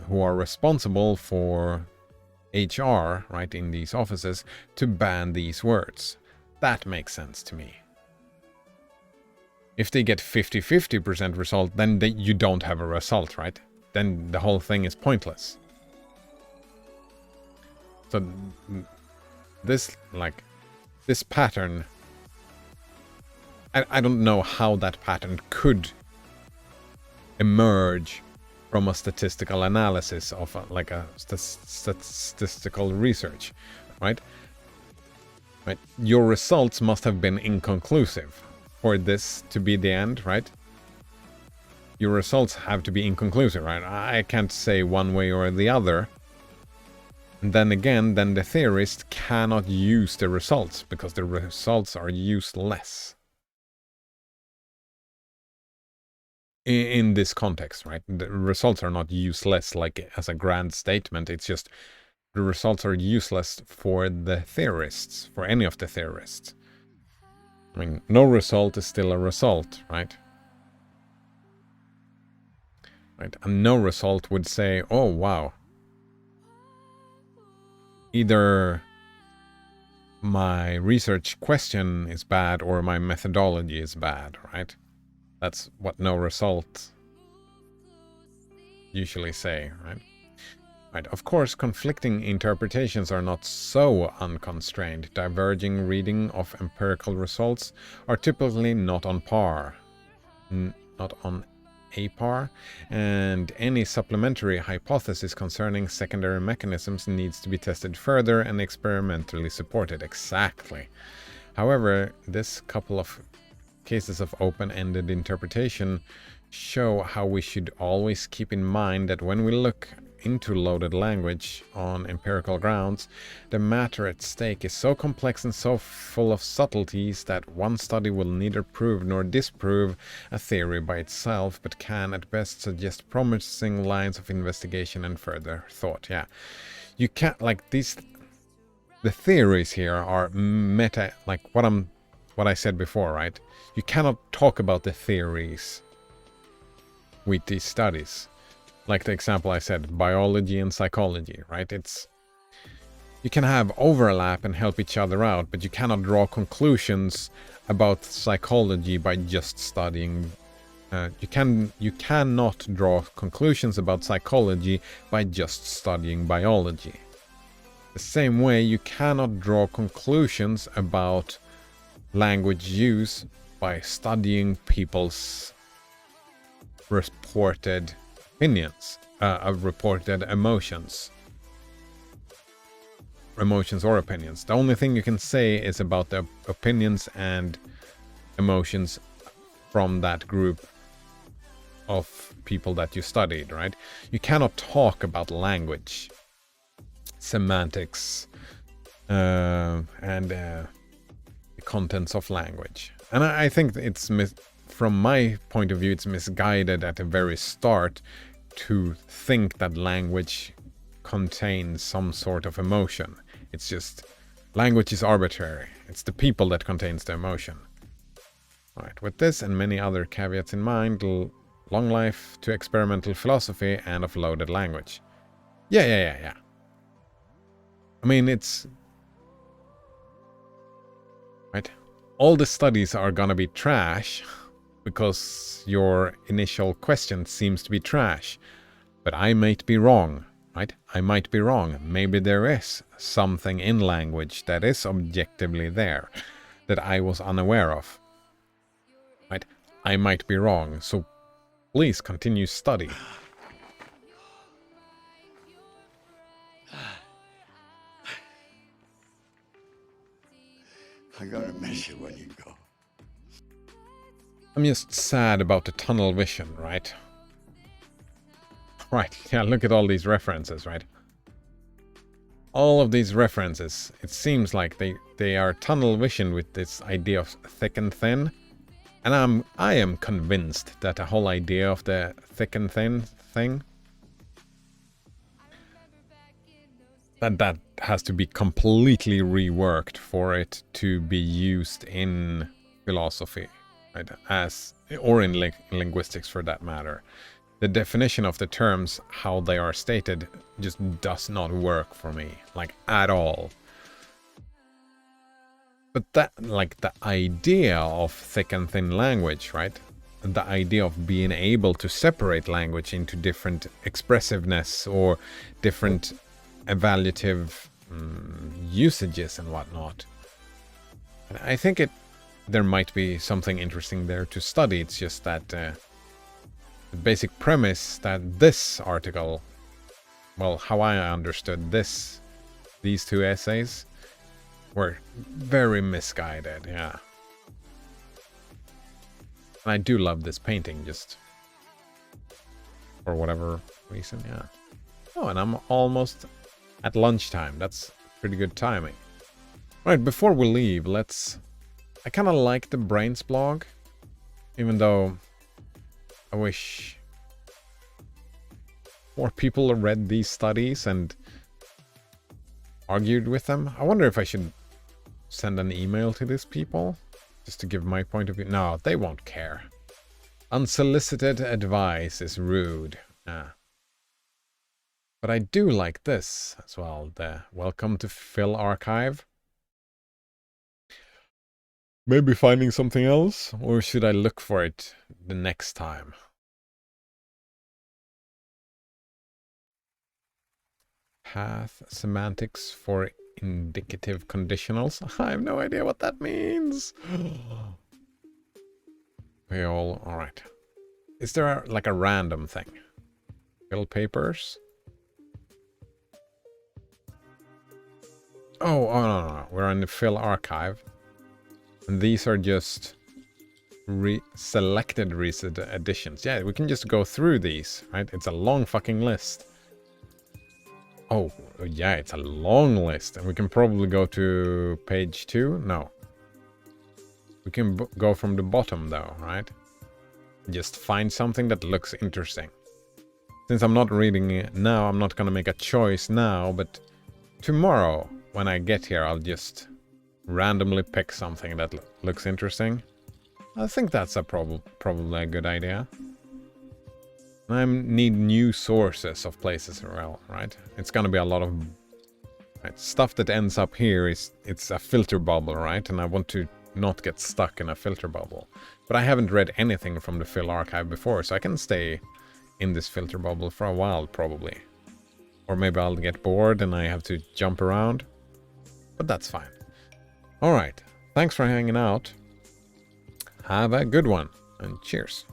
who are responsible for HR, right, in these offices, to ban these words. That makes sense to me. If they get 50% result, then you don't have a result, right? Then the whole thing is pointless. So this pattern, I don't know how that pattern could emerge from a statistical analysis of like a statistical research, right? Right. Your results must have been inconclusive for this to be the end, right? Your results have to be inconclusive, right? I can't say one way or the other. And then again, then the theorist cannot use the results because the results are useless. In this context, right? The results are not useless like as a grand statement. It's just the results are useless for the theorists, for any of the theorists. I mean, no result is still a result, right? Right? And no result would say, oh, wow. Either my research question is bad or my methodology is bad, right? That's what no result usually say, right? Right. Of course, conflicting interpretations are not so unconstrained. Diverging reading of empirical results are typically not on par, not on a par, and any supplementary hypothesis concerning secondary mechanisms needs to be tested further and experimentally supported. Exactly. However, this couple of cases of open-ended interpretation show how we should always keep in mind that when we look into loaded language on empirical grounds, the matter at stake is so complex and so full of subtleties that one study will neither prove nor disprove a theory by itself, but can at best suggest promising lines of investigation and further thought. Yeah, you can't, like, the theories here are meta, like what I said before, right? You cannot talk about the theories with these studies. Like the example I said, biology and psychology, right? You can have overlap and help each other out, but you cannot draw conclusions about psychology by just studying. You cannot draw conclusions about psychology by just studying biology. The same way, you cannot draw conclusions about language use by studying people's reported opinions, reported emotions or opinions. The only thing you can say is about the opinions and emotions from that group of people that you studied, right? You cannot talk about language, semantics, and the contents of language. And I think it's from my point of view, it's misguided at the very start to think that language contains some sort of emotion. It's just, language is arbitrary. It's the people that contains the emotion. All right, with this and many other caveats in mind, long life to experimental philosophy and of loaded language. Yeah. I mean, it's... Right? All the studies are gonna be trash because your initial question seems to be trash. But I might be wrong, right? I might be wrong. Maybe there is something in language that is objectively there that I was unaware of. Right? I might be wrong, so please continue study.
I'm gonna miss you when you go.
I'm just sad about the tunnel vision, right? Right, yeah, look at all these references, right? All of these references, it seems like they are tunnel vision with this idea of thick and thin. And I am convinced that the whole idea of the thick and thin thing, that has to be completely reworked for it to be used in philosophy, right? Or in linguistics for that matter. The definition of the terms, how they are stated, just does not work for me, like, at all. But that, like, the idea of thick and thin language, right? And the idea of being able to separate language into different expressiveness or different evaluative usages and whatnot. And I think there might be something interesting there to study. It's just that the basic premise that this article, well, how I understood these two essays were very misguided, yeah. And I do love this painting, just for whatever reason, yeah. Oh, and I'm almost at lunchtime. That's pretty good timing. Right, before we leave, I kind of like the Brains blog, even though I wish more people read these studies and argued with them. I wonder if I should send an email to these people just to give my point of view. No, they won't care. Unsolicited advice is rude. Yeah. But I do like this as well, the Welcome to Phil archive. Maybe finding something else, or should I look for it the next time? Path semantics for indicative conditionals. I have no idea what that means. All right. Is there like a random thing? Phil papers? Oh, no. We're in the Phil archive. And these are just selected recent editions. Yeah, we can just go through these, right? It's a long fucking list. Oh, yeah, it's a long list. And we can probably go to page 2. No. We can go from the bottom, though, right? Just find something that looks interesting. Since I'm not reading it now, I'm not going to make a choice now, but tomorrow, when I get here, I'll just randomly pick something that looks interesting. I think that's probably a good idea. I need new sources of places as well, right? It's gonna be a lot of stuff that ends up here. It's a filter bubble, right? And I want to not get stuck in a filter bubble. But I haven't read anything from the Phil archive before, so I can stay in this filter bubble for a while, probably. Or maybe I'll get bored and I have to jump around. But that's fine. Alright, thanks for hanging out. Have a good one, and cheers.